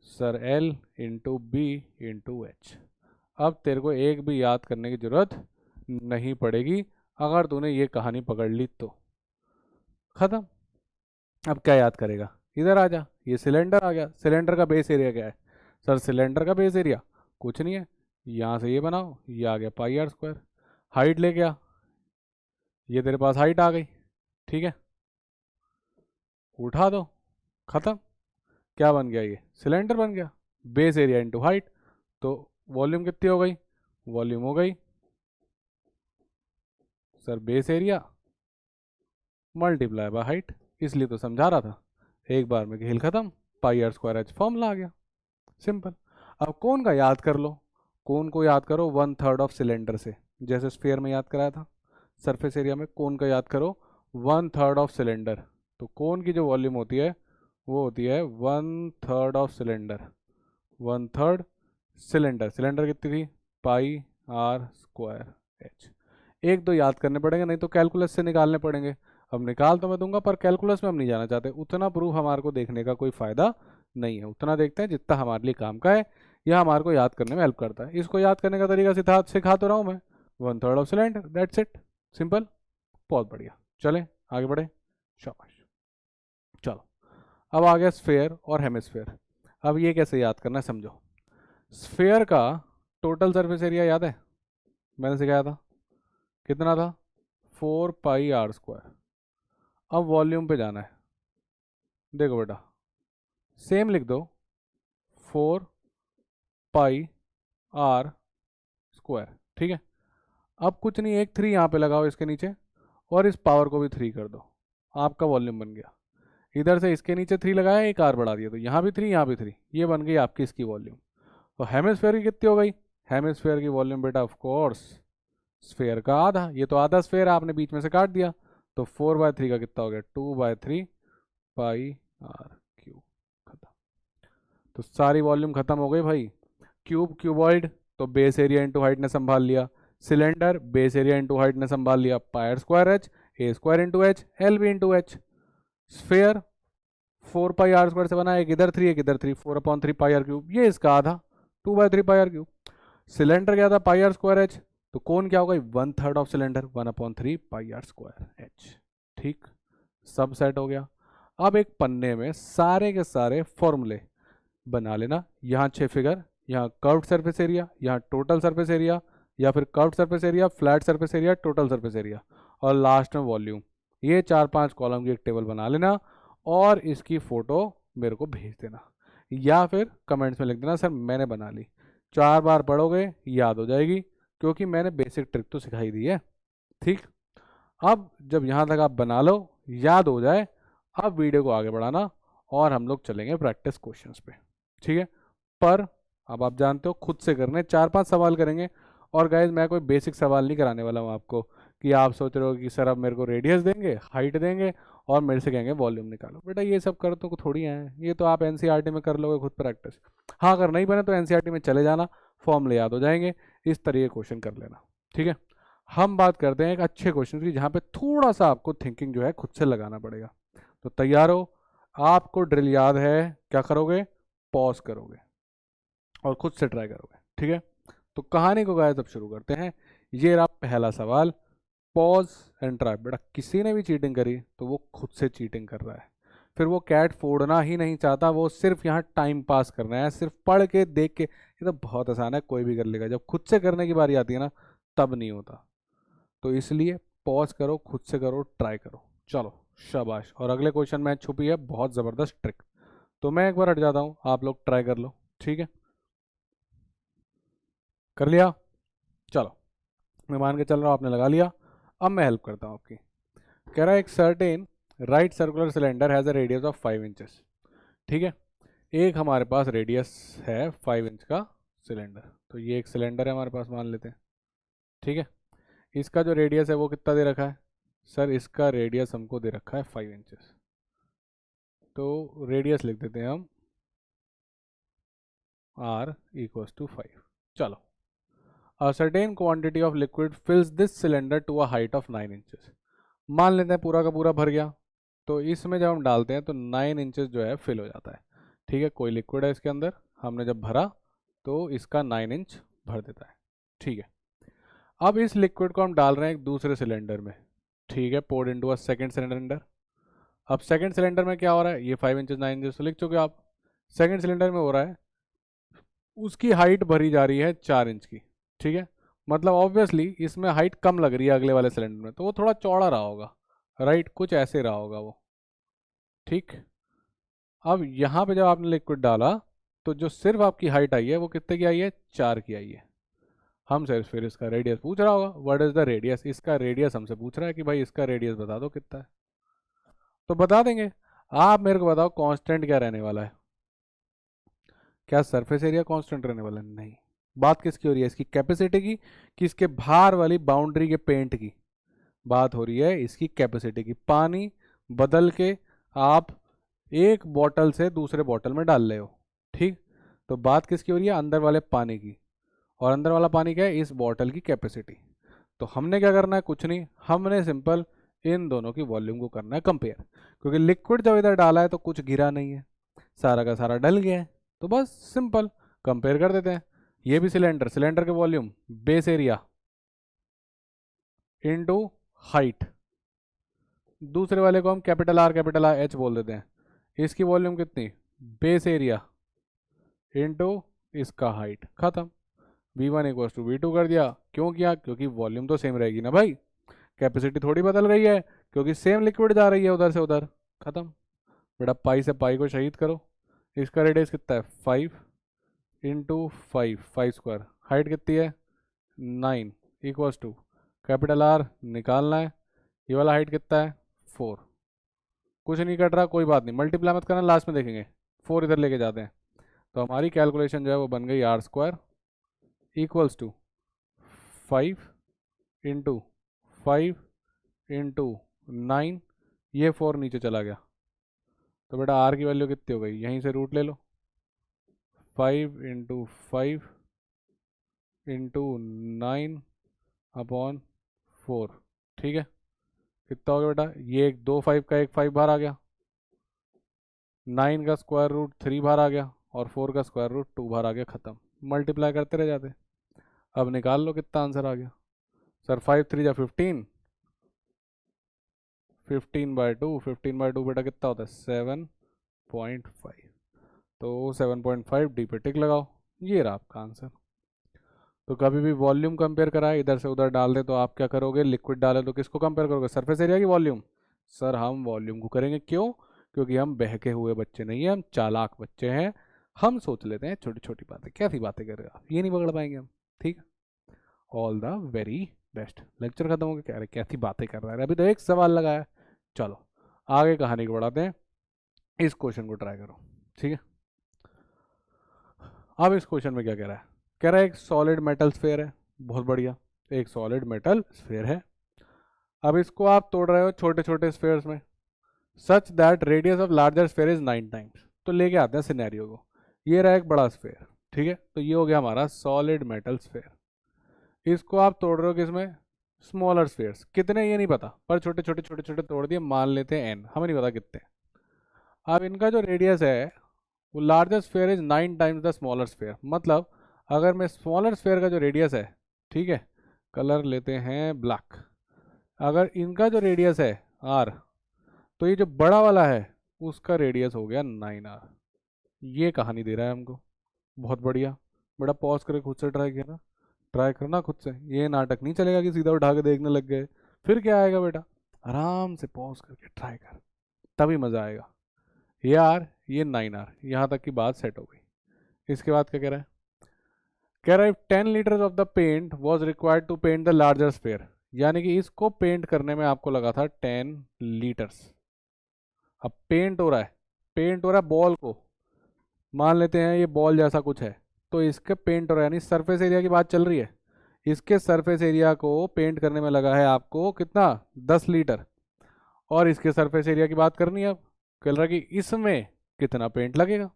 sir? L into B into H. अब तेरे को एक भी याद करने की जरूरत नहीं पड़ेगी अगर तूने ये कहानी पकड़ ली तो। खत्म। अब क्या याद करेगा? इधर आ जा, ये सिलेंडर आ गया, सिलेंडर का बेस एरिया क्या है सर? सिलेंडर का बेस एरिया कुछ नहीं है, यहाँ से ये बनाओ, ये आ गया पाई आर स्क्वायर। हाइट ले गया, ये तेरे पास हाइट आ गई, ठीक है, उठा दो, खत्म। क्या बन गया? ये सिलेंडर बन गया। बेस एरिया इंटू हाइट, तो वॉल्यूम कितनी हो गई? वॉल्यूम हो गई sir base area multiply by height, इसलिए तो समझा रहा था। एक बार में खेल खत्म, पाई आर स्क्वायर एच फॉर्मूला आ गया, सिंपल। अब कौन का याद कर लो, कौन को याद करो? 1/3 ऑफ सिलेंडर से, जैसे स्फीयर में याद कराया था सरफेस एरिया में, कौन का याद करो? 1/3 ऑफ सिलेंडर। तो कौन की जो वॉल्यूम होती है वो होती है 1/3 ऑफ सिलेंडर। 1/3 सिलेंडर, सिलेंडर कितनी थी? पाई आर स्क्वायर एच। एक दो याद करने पड़ेंगे, नहीं तो कैलकुलस से निकालने पड़ेंगे। अब निकाल तो मैं दूंगा पर कैलकुलस में हम नहीं जाना चाहते, उतना प्रूफ हमारे को देखने का कोई फ़ायदा नहीं है। उतना देखते हैं जितना हमारे लिए काम का है या हमारे को याद करने में हेल्प करता है। इसको याद करने का तरीका सिखा तो रहा हूँ मैं, 1/3 of cylinder, that's it, simple. बहुत बढ़िया, चलें आगे बढ़े, शाबाश। चलो, अब आ गया स्फेयर और हेमिस्फेयर। अब ये कैसे याद करना है समझो। स्फेयर का टोटल सरफेस एरिया याद है? मैंने सिखाया था, कितना था? 4 पाई आर स्क्वायर। अब वॉल्यूम पे जाना है, देखो बेटा सेम लिख दो, 4 पाई आर स्क्वायर, ठीक है। अब कुछ नहीं, एक 3 यहाँ पे लगाओ इसके नीचे, और इस पावर को भी 3 कर दो, आपका वॉल्यूम बन गया। इधर से इसके नीचे 3 लगाया, एक आर बढ़ा दिया, तो यहाँ भी 3 यहाँ भी 3, ये बन गई आपकी इसकी वॉल्यूम। तो हेमिस्फेयर की कितनी हो गई? हेमिस्फेयर की वॉल्यूम बेटा ऑफ कोर्स स्फेयर का आधा, ये तो आधा स्फेयर आपने बीच में से काट दिया, तो 4/3 का कितना हो गया? 2/3 पाई आर क्यूब, खत्म। तो सारी वॉल्यूम खत्म हो गई भाई। क्यूब, क्यूबॉइड, तो बेस एरिया इंटू हाइट ने संभाल लिया। Cylinder, base area into height ने संभाल लिया। Pi r square h, a square into h, l b into h. Sphere 4 pi r² से बना है, एक इधर 3 एक इधर 3, 4/3 पाई r क्यूब, ये इसका आधा 2/3 पाई r क्यूब। सिलेंडर क्या था, पाई r² h, तो कौन क्या होगा, 1/3 of cylinder, 1/3 pi r² h। ठीक, सब सेट हो गया। अब एक पन्ने में सारे के सारे फॉर्मूले बना लेना। यहाँ 6 फिगर, यहाँ कर्व्ड सरफेस एरिया, यहाँ टोटल सरफेस एरिया, या फिर curved surface area, flat surface area, total surface area, और लास्ट में वॉल्यूम। ये 4-5 कॉलम की एक टेबल बना लेना और इसकी फ़ोटो मेरे को भेज देना, या फिर कमेंट्स में लिख देना सर मैंने बना ली। 4 बार पढ़ोगे याद हो जाएगी, क्योंकि मैंने बेसिक ट्रिक तो सिखाई दी है। ठीक, अब जब यहाँ तक आप बना लो, याद हो जाए, अब वीडियो को आगे बढ़ाना और हम लोग चलेंगे प्रैक्टिस क्वेश्चंस पे। ठीक है, पर अब आप जानते हो खुद से करने, 4-5 सवाल करेंगे। और गाइज मैं कोई बेसिक सवाल नहीं कराने वाला हूँ आपको, कि आप सोच रहे हो कि सर अब मेरे को रेडियस देंगे, हाइट देंगे और मेरे से कहेंगे वॉल्यूम निकालो। बेटा ये सब कर तो थोड़ी है, ये तो आप एनसीईआरटी में कर लोगे खुद प्रैक्टिस। हाँ, अगर नहीं बने तो एनसीईआरटी में चले जाना, फॉर्मूले याद हो जाएंगे, इस तरीके क्वेश्चन कर लेना। ठीक है, हम बात करते हैं एक अच्छे क्वेश्चन की, जहाँ पे थोड़ा सा आपको थिंकिंग जो है खुद से लगाना पड़ेगा। तो तैयार हो, आपको ड्रिल याद है, क्या करोगे, पॉज करोगे और खुद से ट्राई करोगे। ठीक है, तो कहानी को गाइस अब शुरू करते हैं। ये रहा पहला सवाल, पॉज एंड ट्राई। बेटा किसी ने भी चीटिंग करी तो वो खुद से चीटिंग कर रहा है, फिर वो कैट फोड़ना ही नहीं चाहता, वो सिर्फ यहाँ टाइम पास करना है, सिर्फ पढ़ के देख के। ये तो बहुत आसान है, कोई भी कर लेगा। जब खुद से करने की बारी आती है ना, तब नहीं होता। तो इसलिए पॉज करो, खुद से करो, ट्राई करो। चलो शाबाश। और अगले क्वेश्चन में छुपी है बहुत ज़बरदस्त ट्रिक, तो मैं एक बार हट जाता हूँ, आप लोग ट्राई कर लो। ठीक है, कर लिया, चलो मैं मान के चल रहा हूँ आपने लगा लिया। अब मैं हेल्प करता हूँ आपकी। कह रहा है एक certain right circular cylinder has a radius of 5 inches. ठीक है, एक हमारे पास रेडियस है 5 इंच का सिलेंडर, तो ये एक सिलेंडर है हमारे पास, मान लेते हैं। ठीक है, इसका जो रेडियस है वो कितना दे रखा है, सर इसका रेडियस हमको दे रखा है 5 इंचेस। तो रेडियस लिख देते हैं हम r = 5। चलो, a certain quantity of liquid fills this cylinder to a height of 9 inches। मान लेते हैं पूरा का पूरा भर गया, तो इसमें जब हम डालते हैं तो 9 इंचेस जो है फिल हो जाता है। ठीक है, कोई लिक्विड है इसके अंदर, हमने जब भरा तो इसका 9 इंच भर देता है। ठीक है, अब इस लिक्विड को हम डाल रहे हैं एक दूसरे सिलेंडर में। ठीक है, poured into a second cylinder. अब सेकंड सिलेंडर में क्या हो रहा है, ये 5 इंचेस 9 इंचेस तो लिख चुके हो आप। सेकंड सिलेंडर में हो रहा है, उसकी हाइट भरी जा रही है 4 इंच की। ठीक है, मतलब ऑब्वियसली इसमें हाइट कम लग रही है अगले वाले सिलेंडर में, तो वो थोड़ा चौड़ा रहा होगा, राइट, कुछ ऐसे रहा होगा वो। ठीक, अब यहाँ पे जब आपने लिक्विड डाला तो जो सिर्फ आपकी हाइट आई है वो कितने की आई है, 4 की आई है। हम सिर्फ फिर इसका रेडियस पूछ रहा होगा, व्हाट इज द रेडियस, इसका रेडियस हमसे पूछ रहा है कि भाई इसका रेडियस बता दो कितना है। तो बता देंगे। आप मेरे को बताओ कांस्टेंट क्या रहने वाला है, क्या सरफेस एरिया कांस्टेंट रहने वाला है, नहीं। बात किसकी हो रही है, इसकी कैपेसिटी की, कि इसके बाहर वाली बाउंड्री के पेंट की बात हो रही है, इसकी कैपेसिटी की। पानी बदल के आप एक बॉटल से दूसरे बॉटल में डाल रहे हो। ठीक, तो बात किसकी हो रही है, अंदर वाले पानी की, और अंदर वाला पानी क्या है, इस बॉटल की कैपेसिटी। तो हमने क्या करना है, कुछ नहीं, हमने सिंपल इन दोनों की वॉल्यूम को करना है कंपेयर, क्योंकि लिक्विड जब इधर डाला है तो कुछ गिरा नहीं है, सारा का सारा डल गया है। तो बस सिंपल कंपेयर कर देते हैं। ये भी सिलेंडर, सिलेंडर के volume base area into height, दूसरे वाले को हम capital R capital R H बोल देते हैं। इसकी वॉल्यूम कितनी, बेस एरिया इनटू इसका हाइट, खत्म। v1 = v2 कर दिया। क्यों किया, क्योंकि वॉल्यूम तो सेम रहेगी ना भाई, कैपेसिटी थोड़ी बदल रही है, क्योंकि सेम लिक्विड जा रही है उधर से उधर, खत्म। बेटा पाई से पाई को शहीद करो। इसका रेडियस कितना है, 5 इंटू 5 हाइट कितनी है 9 = कैपिटल आर निकालना है, ये वाला हाइट कितना है 4। कुछ नहीं कट रहा, कोई बात नहीं, मल्टीप्लाई मत करना, लास्ट में देखेंगे। 4 इधर लेके जाते हैं, तो हमारी कैलकुलेशन जो है वो बन गई r² = 5 इंटू 5 इंटू 9, ये 4 नीचे चला गया, तो बेटा आर की वैल्यू कितनी हो गई, यहीं से रूट ले लो, 5 × 5 × 9/4, ठीक है। कितना हो गया बेटा, ये एक 2 5 का एक 5 बाहर आ गया, 9 का स्क्वायर रूट 3 बाहर आ गया, और 4 का स्क्वायर रूट 2 बाहर आ गया, खत्म। मल्टीप्लाई करते रह जाते। अब निकाल लो कितना आंसर आ गया। सर 5 3 जा 15, 15/2, 15/2 बेटा कितना होता है 7.5। तो 7.5 डी पे टिक लगाओ, ये रहा आपका आंसर। तो कभी भी वॉल्यूम कंपेयर कराए इधर से उधर डाल दे तो आप क्या करोगे, लिक्विड डाले तो किसको कंपेयर करोगे, सरफेस एरिया की वॉल्यूम। सर हम वॉल्यूम को करेंगे, क्यों, क्योंकि हम बहके हुए बच्चे नहीं हैं, हम चालाक बच्चे हैं। हम सोच लेते हैं छोटी छोटी बातें, कैसी बातें कर रहे हो आप, ये नहीं पकड़ पाएंगे हम, ठीक। All the very best. Lecture खत्म हो गया, कह रहे कैसी बातें कर रहा है, अभी तो एक सवाल लगाया। चलो आगे कहानी को बढ़ाते हैं, इस क्वेश्चन को ट्राई करो, ठीक है। अब इस क्वेश्चन में क्या कह रहा है, कह रहा है एक सॉलिड मेटल स्फेयर है, बहुत बढ़िया, एक सॉलिड मेटल स्फेयर है। अब इसको आप तोड़ रहे हो छोटे छोटे स्फेयर्स में, such that radius of larger sphere is 9 times. तो लेके आते हैं सिनेरियो को, ये रहा एक बड़ा स्फेयर, ठीक है, तो ये हो गया हमारा सॉलिड मेटल स्फेयर। इसको आप तोड़ रहे हो किसमें, स्मॉलर स्फेयर्स, कितने ये नहीं पता, पर छोटे छोटे छोटे छोटे तोड़ दिए, मान लेते हैं n, हमें नहीं पता कितने। अब इनका जो रेडियस है वो larger sphere is 9 times the smaller sphere. मतलब अगर मैं स्मॉलर स्फेयर का जो रेडियस है, ठीक है, कलर लेते हैं ब्लैक, अगर इनका जो रेडियस है r, तो ये जो बड़ा वाला है उसका रेडियस हो गया 9r। ये कहानी दे रहा है हमको, बहुत बढ़िया। बड़ा पॉज करके खुद से ट्राई किया ना, ट्राई करना खुद से, ये नाटक नहीं चलेगा कि सीधा उठा के देखने लग गए, फिर क्या आएगा बेटा, आराम से पॉज करके ट्राई कर, तभी मज़ा आएगा। ये आर, ये 9r, यहाँ तक की बात सेट हो गई। इसके बाद क्या कह रहा है, कह रहा है 10 litres of the paint was required to paint the larger sphere, यानी कि इसको पेंट करने में आपको लगा था 10 लीटर्स। अब पेंट हो रहा है, पेंट हो रहा है बॉल को, मान लेते हैं ये बॉल जैसा कुछ है, तो इसके पेंट हो रहा है, यानी सरफेस एरिया की बात चल रही है, इसके सरफेस एरिया को पेंट करने में लगा है आपको कितना, 10 लीटर। और इसके सरफेस एरिया की बात करनी है, अब कह रहा है कि इसमें कितना पेंट लगेगा,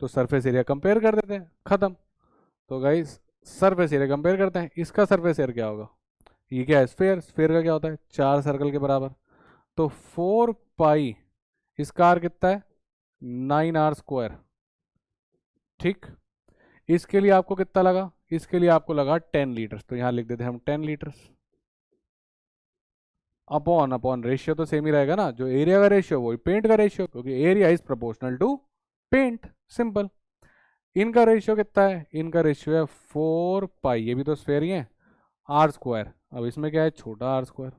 तो सरफेस एरिया कंपेयर कर देते हैं, खत्म। तो गाइस सरफेस एरिया कंपेयर करते हैं, इसका सरफेस एरिया क्या होगा, ये क्या है स्फेयर, स्फेयर का क्या होता है 4 सर्कल के बराबर, तो 4 पाई, इसका आर कितना है 9r², ठीक। इसके लिए आपको कितना लगा, इसके लिए आपको लगा 10 लीटर्स, तो यहाँ लिख देते हैं हम 10 लीटर्स। अपॉन अपॉन रेशियो तो सेम ही रहेगा ना, जो एरिया का रेशियो वही पेंट का रेशियो, क्योंकि area is proportional to paint, simple. इनका रेशियो कितना है, इनका रेशियो है 4 पाई, ये भी तो स्फेयर ही है, r²। अब इसमें क्या है छोटा r²,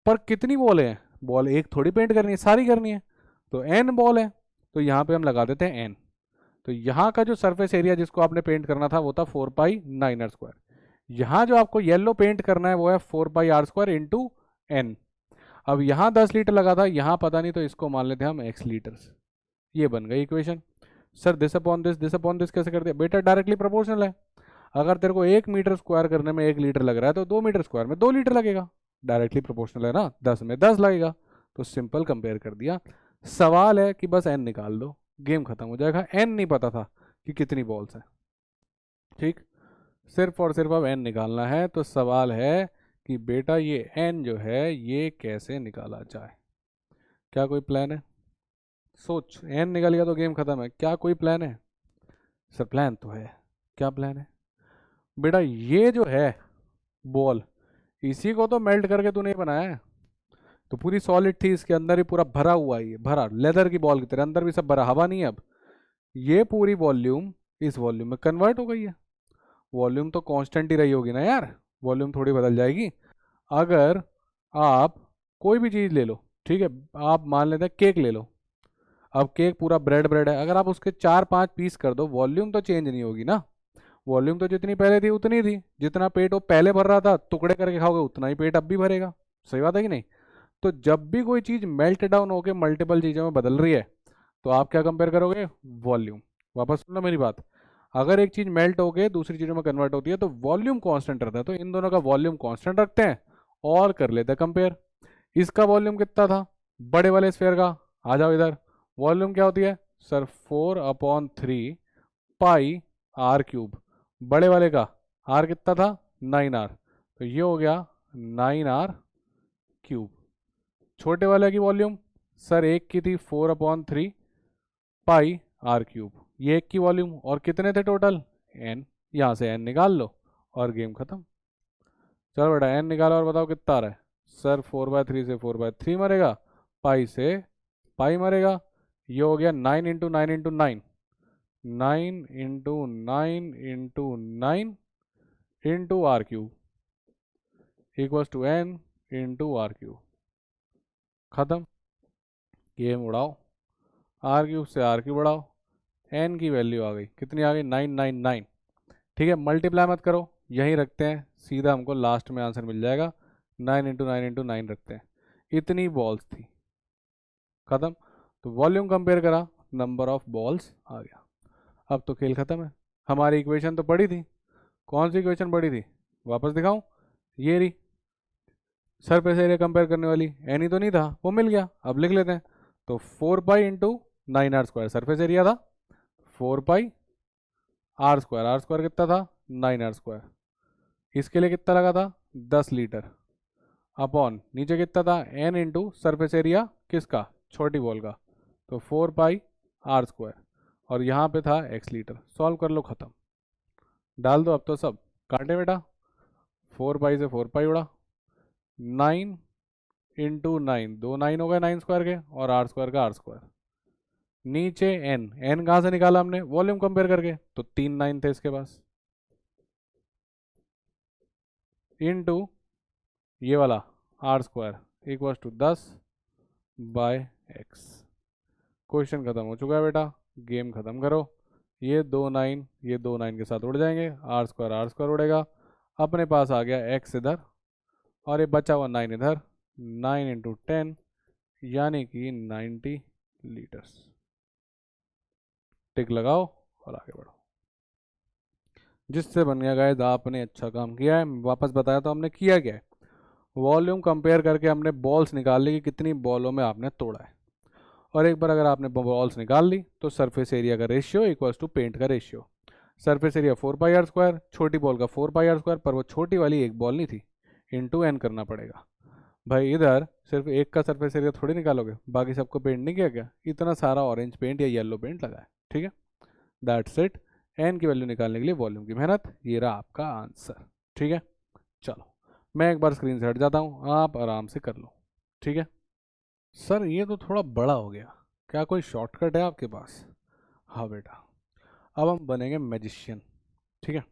पर कितनी बॉल है, बॉल एक थोड़ी पेंट करनी है, सारी करनी है, तो n बॉल है, तो यहाँ पे हम लगा देते हैं n। तो यहाँ का जो सरफेस एरिया जिसको आपने पेंट करना था वो था 4 पाई 9r²। यहाँ जो आपको येलो पेंट करना है वो है 4 पाई r² इंटू n। अब यहाँ 10 लीटर लगा था, यहाँ पता नहीं, तो इसको मान लेते हैं हम x लीटर्स। ये बन गई equation. Sir this upon this कैसे कर दिया, बेटा डायरेक्टली प्रोपोर्शनल है। अगर तेरे को 1 मीटर स्क्वायर करने में 1 लीटर लग रहा है तो 2 मीटर स्क्वायर में 2 लीटर लगेगा, डायरेक्टली प्रोपोर्शनल है ना, 10 में 10 लगेगा, तो सिंपल कंपेयर कर दिया। सवाल है कि बस n निकाल दो, गेम खत्म हो जाएगा। n नहीं पता था कि कितनी बॉल्स हैं, ठीक, सिर्फ और सिर्फ अब n निकालना है। तो सवाल है कि बेटा ये n जो है ये कैसे निकाला जाए, क्या कोई प्लान है, सोच, n निकल गया तो गेम खत्म है, क्या कोई प्लान है। सर प्लान तो है, क्या प्लान है बेटा, ये जो है बॉल, इसी को तो मेल्ट करके तूने बनाया है, तो पूरी सॉलिड थी, इसके अंदर ही पूरा भरा हुआ है, ये भरा लेदर की बॉल की तरह, अंदर भी सब भरा, हवा नहीं है। अब ये पूरी वॉल्यूम इस वॉल्यूम में कन्वर्ट हो गई है, वॉल्यूम तो कांस्टेंट ही रही होगी ना यार, वॉल्यूम थोड़ी बदल जाएगी। अगर आप कोई भी चीज़ ले लो, ठीक है, आप मान लेते हैं केक ले लो, अब केक पूरा ब्रेड ब्रेड है, अगर आप उसके 4 5 पीस कर दो, वॉल्यूम तो चेंज नहीं होगी ना, वॉल्यूम तो जितनी पहले थी उतनी थी, जितना पेट वो पहले भर रहा था, टुकड़े करके खाओगे उतना ही पेट अब भी भरेगा, सही बात है कि नहीं। तो जब भी कोई चीज़ मेल्ट डाउन होकर मल्टीपल चीज़ों में बदल रही है, तो आप क्या कंपेयर करोगे, वॉल्यूम। वापस सुनना मेरी बात, अगर एक चीज़ मेल्ट होकर दूसरी चीज़ों में कन्वर्ट होती है तो वॉल्यूम कांस्टेंट रहता है, तो इन दोनों का वॉल्यूम कांस्टेंट रखते हैं और कर लेते हैं कंपेयर। इसका वॉल्यूम कितना था बड़े वाले स्फेयर का, आ जाओ इधर, वॉल्यूम क्या होती है सर 4/3 पाई आर क्यूब। बड़े वाले का आर कितना था 9R, तो ये हो गया 9R क्यूब। छोटे वाले की वॉल्यूम सर एक की थी 4/3 पाई आर क्यूब, ये एक की वॉल्यूम, और कितने थे टोटल n, यहाँ से n निकाल लो और गेम खत्म। चलो बेटा n निकालो और बताओ कितना आ रहा है। सर 4/3 से 4/3 मरेगा, पाई से पाई मरेगा, ये हो गया 9 into 9 into 9, 9 into 9 into 9 into R cube equals to n into R cube. खत्म, गेम उड़ाओ, आर क्यूब से आर क्यूब उड़ाओ, n की वैल्यू आ गई, कितनी आ गई 999। ठीक है, मल्टीप्लाई मत करो, यहीं रखते हैं, सीधा हमको लास्ट में आंसर मिल जाएगा। 9 इंटू 9 इंटू 9 रखते हैं, इतनी बॉल्स थी। खत्म, तो वॉल्यूम कंपेयर करा, नंबर ऑफ बॉल्स आ गया। अब तो खेल खत्म है। हमारी इक्वेशन तो पड़ी थी, कौन सी इक्वेशन पड़ी थी वापस दिखाऊं, ये रही सरफेस एरिया कंपेयर करने वाली, एन ही तो नहीं था, वो मिल गया। अब लिख लेते हैं, तो 4 pi into 9R² surface area था, 4 पाई आर स्क्वायर कितना था 9R², इसके लिए कितना लगा था 10 लीटर, अपॉन नीचे कितना था n इंटू सरफेस एरिया किसका छोटी बॉल का, तो 4 पाई R², और यहाँ पे था x लीटर। सॉल्व कर लो, खत्म, डाल दो अब तो सब, काटे बेटा, 4 पाई से 4 पाई उड़ा, 9 इंटू 9, 2 9 हो गए 9² के, और R² का R², नीचे n कहाँ से निकाला हमने वॉल्यूम कंपेयर करके, तो 3 9 थे इसके पास, इंटू ये वाला R² equal to 10/x। Question खत्म हो चुका है बेटा, गेम खत्म करो। ये 2 9 ये 2 9 के साथ उड़ जाएंगे, R² उड़ेगा, अपने पास आ गया x इधर, और ये बचा हुआ 9 इधर, 9 इंटू 10 यानी कि 90 लीटर्स। टिक लगाओ और आगे बढ़ो। जिससे बन गया गाइस, आपने अच्छा काम किया है। वापस बताया तो हमने किया क्या है, वॉल्यूम कंपेयर करके हमने बॉल्स निकाल ली कि कितनी बॉलों में आपने तोड़ा है, और एक बार अगर आपने बॉल्स निकाल ली तो सरफेस एरिया का रेशियो इक्वल्स टू पेंट का ratio. Surface area 4 pi R², छोटी बॉल का 4 पाई R², पर वो छोटी वाली एक बॉल नहीं थी, इंटू n करना पड़ेगा। भाई इधर सिर्फ एक का सरफेस एरिया थोड़ी निकालोगे, बाकी सबको पेंट नहीं किया क्या, इतना सारा ऑरेंज पेंट या येलो पेंट लगा है। ठीक है, दैट्स इट, n की वैल्यू निकालने के लिए वॉल्यूम की मेहनत, ये रहा आपका आंसर। ठीक है, चलो मैं एक बार स्क्रीन से हट जाता हूँ, आप आराम से कर लो। ठीक है सर, ये तो थोड़ा बड़ा हो गया, क्या कोई शॉर्टकट है आपके पास। हाँ बेटा, अब हम बनेंगे मैजिशियन। ठीक है,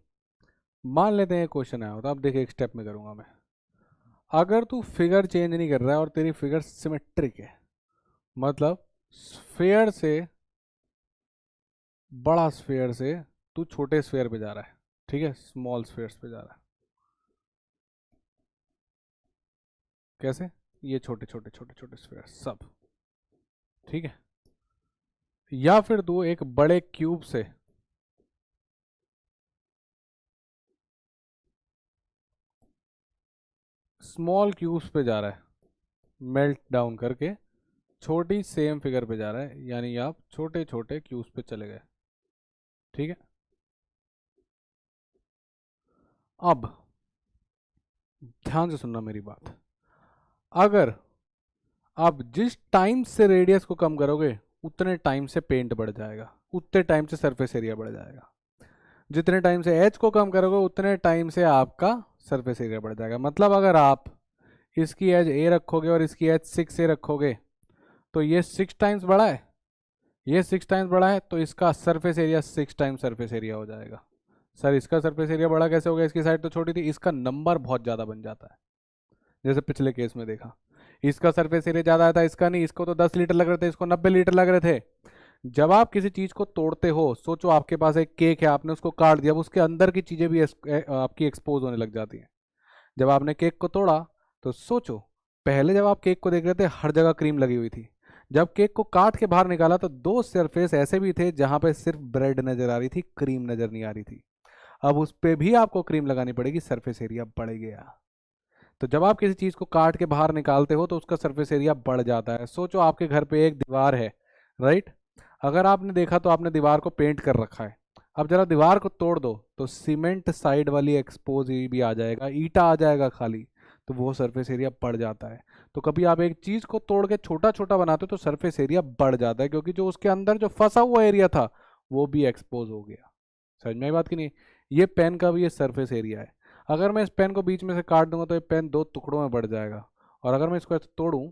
मान लेते हैं क्वेश्चन आया होता, अब देखिए एक स्टेप में करूँगा मैं। अगर तू फिगर चेंज नहीं कर रहा है और तेरी फिगर सिमेट्रिक है, मतलब स्फेयर से बड़ा स्फेयर से तू छोटे स्फेयर पे जा रहा है, ठीक है, स्मॉल स्फेयर्स पे जा रहा है, कैसे, ये छोटे छोटे छोटे छोटे स्फेयर सब, ठीक है, या फिर तू एक बड़े क्यूब से स्मॉल क्यूब्स पे जा रहा है, मेल्ट डाउन करके छोटी सेम फिगर पे जा रहा है, यानी आप छोटे छोटे क्यूब्स पे चले गए। ठीक है, अब ध्यान से सुनना मेरी बात, अगर आप जिस टाइम से रेडियस को कम करोगे उतने टाइम से पेंट बढ़ जाएगा, उतने टाइम से सरफेस एरिया बढ़ जाएगा, जितने टाइम से एच को कम करोगे उतने टाइम से आपका सरफेस एरिया बढ़ जाएगा। मतलब अगर आप इसकी एज ए रखोगे और इसकी एज 6 रखोगे तो ये 6 टाइम्स बड़ा है, ये 6 टाइम्स बड़ा है, तो इसका surface area 6 times surface area हो जाएगा। सर इसका सरफेस एरिया बड़ा कैसे हो गया, इसकी साइड तो छोटी थी, इसका नंबर बहुत ज़्यादा बन जाता है, जैसे पिछले केस में देखा, इसका सरफेस एरिया ज़्यादा था, इसका नहीं, इसको तो 10 लीटर लग रहे थे, इसको 90 लीटर लग रहे थे। जब आप किसी चीज़ को तोड़ते हो, सोचो आपके पास एक केक है, आपने उसको काट दिया, अब उसके अंदर की चीज़ें भी आपकी एक्सपोज होने लग जाती हैं। जब आपने केक को तोड़ा तो सोचो, पहले जब आप केक को देख रहे थे हर जगह क्रीम लगी हुई थी, जब केक को काट के बाहर निकाला तो दो सरफेस ऐसे भी थे जहां पे सिर्फ ब्रेड नजर आ रही थी, क्रीम नजर नहीं आ रही थी। अब उस पे भी आपको क्रीम लगानी पड़ेगी, सरफेस एरिया बढ़ गया। तो जब आप किसी चीज़ को काट के बाहर निकालते हो तो उसका सरफेस एरिया बढ़ जाता है। सोचो आपके घर पे एक दीवार है, राइट। अगर आपने देखा तो आपने दीवार को पेंट कर रखा है, अब जरा दीवार को तोड़ दो तो सीमेंट साइड वाली एक्सपोज भी आ जाएगा, ईटा आ जाएगा खाली, तो वो सरफेस एरिया बढ़ जाता है। तो कभी आप एक चीज को तोड़ के छोटा छोटा बनाते हो तो सरफेस एरिया बढ़ जाता है, क्योंकि जो उसके अंदर जो फंसा हुआ एरिया था वो भी एक्सपोज हो गया। समझ में आई बात की नहीं? ये पेन का भी ये सरफेस एरिया है। अगर मैं इस पेन को बीच में से काट दूंगा तो ये पेन दो टुकड़ों में बढ़ जाएगा, और अगर मैं इसको ऐसे तोड़ूं,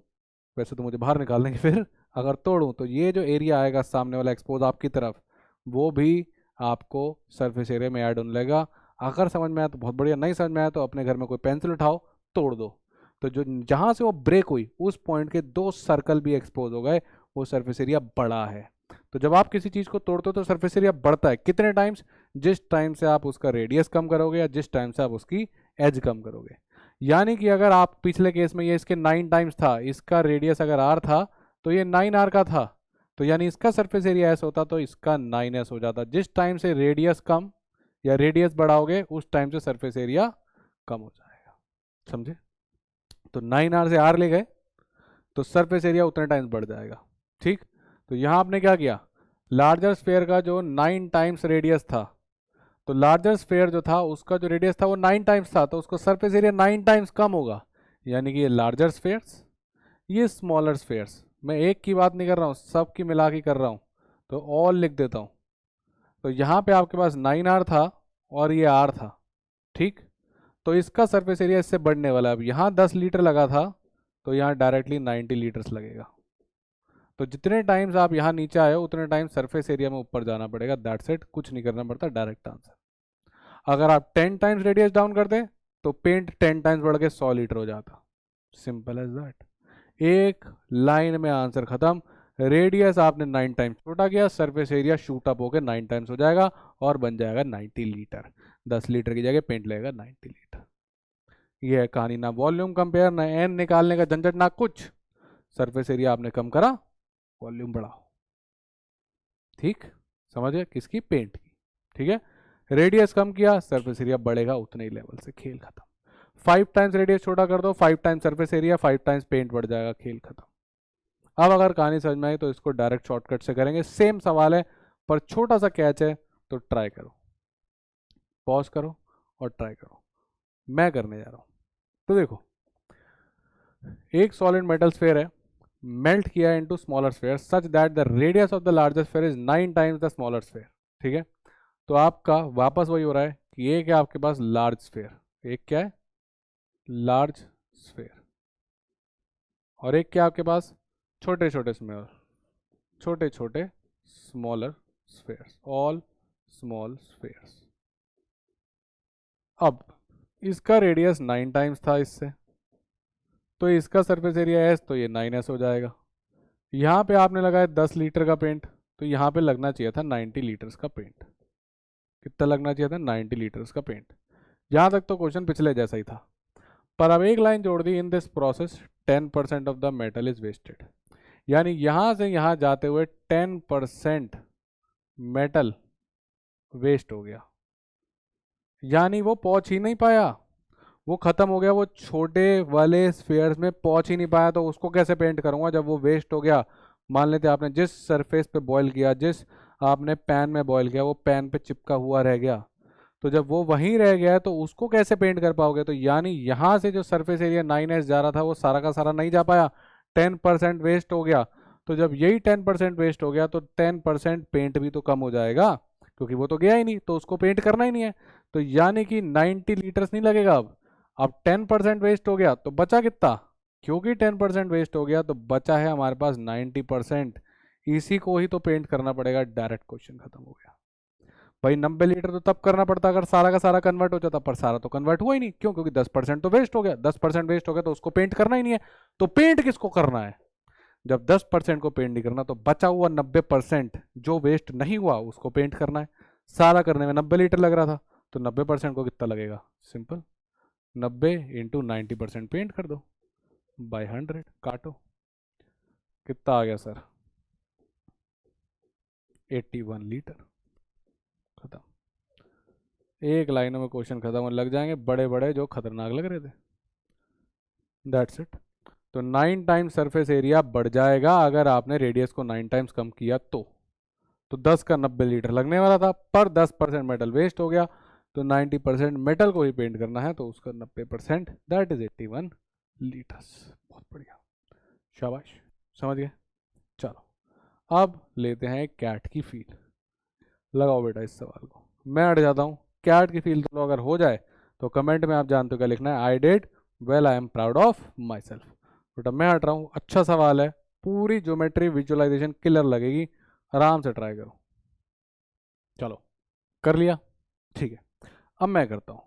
वैसे तो मुझे बाहर निकाल देंगे फिर, अगर तोड़ूं तो ये जो एरिया आएगा सामने वाला एक्सपोज आपकी तरफ, वो भी आपको सरफेस एरिया में ऐड होने लगेगा। अगर समझ में आया तो बहुत बढ़िया, नहीं समझ में आया तो अपने घर में कोई पेंसिल उठाओ, तोड़ दो, तो जो जहां से वो ब्रेक हुई उस पॉइंट के दो सर्कल भी एक्सपोज हो गए, वो सरफेस एरिया बड़ा है। तो जब आप किसी चीज को तोड़ते हो तो सरफेस एरिया बढ़ता है कितने टाइम्स? जिस टाइम से आप उसका रेडियस कम करोगे या जिस टाइम से आप उसकी एज कम करोगे। यानी कि अगर आप पिछले केस में ये इसके 9 टाइम्स था, इसका रेडियस अगर आर था तो ये 9 आर का था, तो यानी इसका सरफेस एरिया एस होता तो इसका 9 एस हो जाता। जिस टाइम से रेडियस कम या रेडियस बढ़ाओगे उस टाइम से सरफेस एरिया कम हो जाएगा। समझे? तो 9 आर से आर ले गए तो सरफेस एरिया उतने टाइम्स बढ़ जाएगा। ठीक, तो यहां आपने क्या किया, लार्जर स्फेयर का जो 9 टाइम्स रेडियस था, तो लार्जर स्फेयर जो था उसका जो रेडियस था वो 9 टाइम्स था, तो उसका सरफेस एरिया 9 टाइम्स कम होगा। यानी कि ये लार्जर स्फेयर्स, ये स्मॉलर स्फेयर्स। मैं एक की बात नहीं कर रहा हूँ, सब की मिला के कर रहा हूँ, तो ऑल लिख देता हूँ। तो यहाँ पे आपके पास 9 आर था और ये आर था, ठीक। तो इसका सरफेस एरिया इससे बढ़ने वाला है। अब यहाँ 10 लीटर लगा था तो यहाँ डायरेक्टली 90 लीटर्स लगेगा। तो जितने टाइम्स आप यहाँ नीचे आए हो उतने टाइम सरफेस एरिया में ऊपर जाना पड़ेगा। दैट्स इट, कुछ नहीं करना पड़ता, डायरेक्ट आंसर। अगर आप 10 टाइम्स रेडियस डाउन कर दें तो पेंट 10 टाइम्स बढ़ के 100 लीटर हो जाता। Simple as that. एक लाइन में आंसर खत्म। रेडियस आपने 9 टाइम्स छोटा किया, सरफेस एरिया शूट अप होकर 9 टाइम्स हो जाएगा और बन जाएगा 90 लीटर। 10 लीटर की जगह पेंट लगेगा 90 लीटर। ये है कहानी। ना वॉल्यूम कंपेयर, ना एन निकालने का झंझट, ना कुछ। सरफेस एरिया आपने कम करा, वॉल्यूम बढ़ाओ। ठीक, समझे? किसकी? पेंट की। ठीक है, रेडियस कम किया, सरफेस एरिया बढ़ेगा उतने ही लेवल से, खेल खत्म। 5 टाइम्स रेडियस छोटा कर दो, 5 times surface area, 5 times paint बढ़ जाएगा, खेल खत्म। अब अगर कहानी समझ में आई तो इसको डायरेक्ट शॉर्टकट से करेंगे। सेम सवाल है पर छोटा सा कैच है, तो ट्राई करो, पॉज करो और ट्राई करो। मैं करने जा रहा हूं। तो देखो, एक सॉलिड मेटल स्फेयर है, मेल्ट किया into smaller sphere such that the radius of the largest sphere is 9 times the smaller sphere. ठीक है, तो आपका वापस वही हो रहा है कि एक है आपके पास लार्ज स्फेयर, एक क्या है? लार्ज स्फेयर, और एक क्या आपके पास? छोटे छोटे स्मॉलर, छोटे छोटे smaller spheres, all small spheres. अब इसका रेडियस 9 टाइम्स था इससे, तो इसका सरफेस एरिया एस, तो ये 9 एस हो जाएगा। यहाँ पे आपने लगाया 10 लीटर का पेंट, तो यहाँ पे लगना चाहिए था 90 लीटर्स का पेंट। कितना लगना चाहिए था? 90 लीटर्स का पेंट। यहाँ तक तो क्वेश्चन पिछले जैसा ही था, पर अब एक लाइन जोड़ दी, in this process 10% of the metal is wasted. यानी यहाँ से यहाँ जाते हुए 10% मेटल वेस्ट हो गया। यानी वो पहुंच ही नहीं पाया, वो खत्म हो गया, वो छोटे वाले स्फेयर्स में पहुंच ही नहीं पाया। तो उसको कैसे पेंट करूंगा जब वो वेस्ट हो गया? मान लेते आपने जिस सरफेस पे बॉईल किया, जिस आपने पैन में बॉईल किया, वो पैन पे चिपका हुआ रह गया। तो जब वो वहीं रह गया तो उसको कैसे पेंट कर पाओगे? तो यानी यहाँ से जो सरफेस एरिया 9 एस जा रहा था वो सारा का सारा नहीं जा पाया, 10% वेस्ट हो गया। तो जब यही 10% वेस्ट हो गया तो 10% पेंट भी तो कम हो जाएगा, क्योंकि वो तो गया ही नहीं, तो उसको पेंट करना ही नहीं है। तो यानी कि 90 लीटर्स नहीं लगेगा। अब 10% वेस्ट हो गया तो बचा कितना? क्योंकि 10% वेस्ट हो गया तो बचा है हमारे पास 90%। इसी को ही तो पेंट करना पड़ेगा। डायरेक्ट क्वेश्चन खत्म हो गया। भाई 90 लीटर तो तब करना पड़ता अगर सारा का सारा कन्वर्ट हो जाता, पर सारा तो कन्वर्ट हुआ ही नहीं। क्यों? क्योंकि 10% तो वेस्ट हो गया। 10% वेस्ट हो गया तो उसको पेंट करना ही नहीं है। तो पेंट किसको करना है? जब 10% को पेंट नहीं करना तो बचा हुआ 90% जो वेस्ट नहीं हुआ उसको पेंट करना है। सारा करने में 90 लीटर लग रहा था, तो 90% को कितना लगेगा? सिंपल, 90 × 90% पेंट कर दो बाय 100, काटो, कितना आ गया सर? 81 लीटर। खत्म। एक लाइनों में क्वेश्चन खत्म होने लग जाएंगे, बड़े बड़े जो खतरनाक लग रहे थे। That's it. तो 9 टाइम्स सरफेस एरिया बढ़ जाएगा अगर आपने रेडियस को 9 टाइम्स कम किया तो 10 का 90 लीटर लगने वाला था, पर 10% मेटल वेस्ट हो गया। तो 90% मेटल को ही पेंट करना है, तो उसका 90% दैट इज 81 लीटर्स। बहुत बढ़िया, शाबाश, समझ गए। चलो अब लेते हैं कैट की फील। लगाओ बेटा इस सवाल को, मैं अड़ जाता हूँ। कैट की फील तो अगर हो जाए तो कमेंट में आप जानते हो क्या लिखना है, I did well, I am proud of my self. बेटा मैं हट रहा हूँ, अच्छा सवाल है, पूरी ज्योमेट्री विजुअलाइजेशन किलर लगेगी, आराम से ट्राई करो। चलो कर लिया, ठीक है। अब मैं करता हूँ।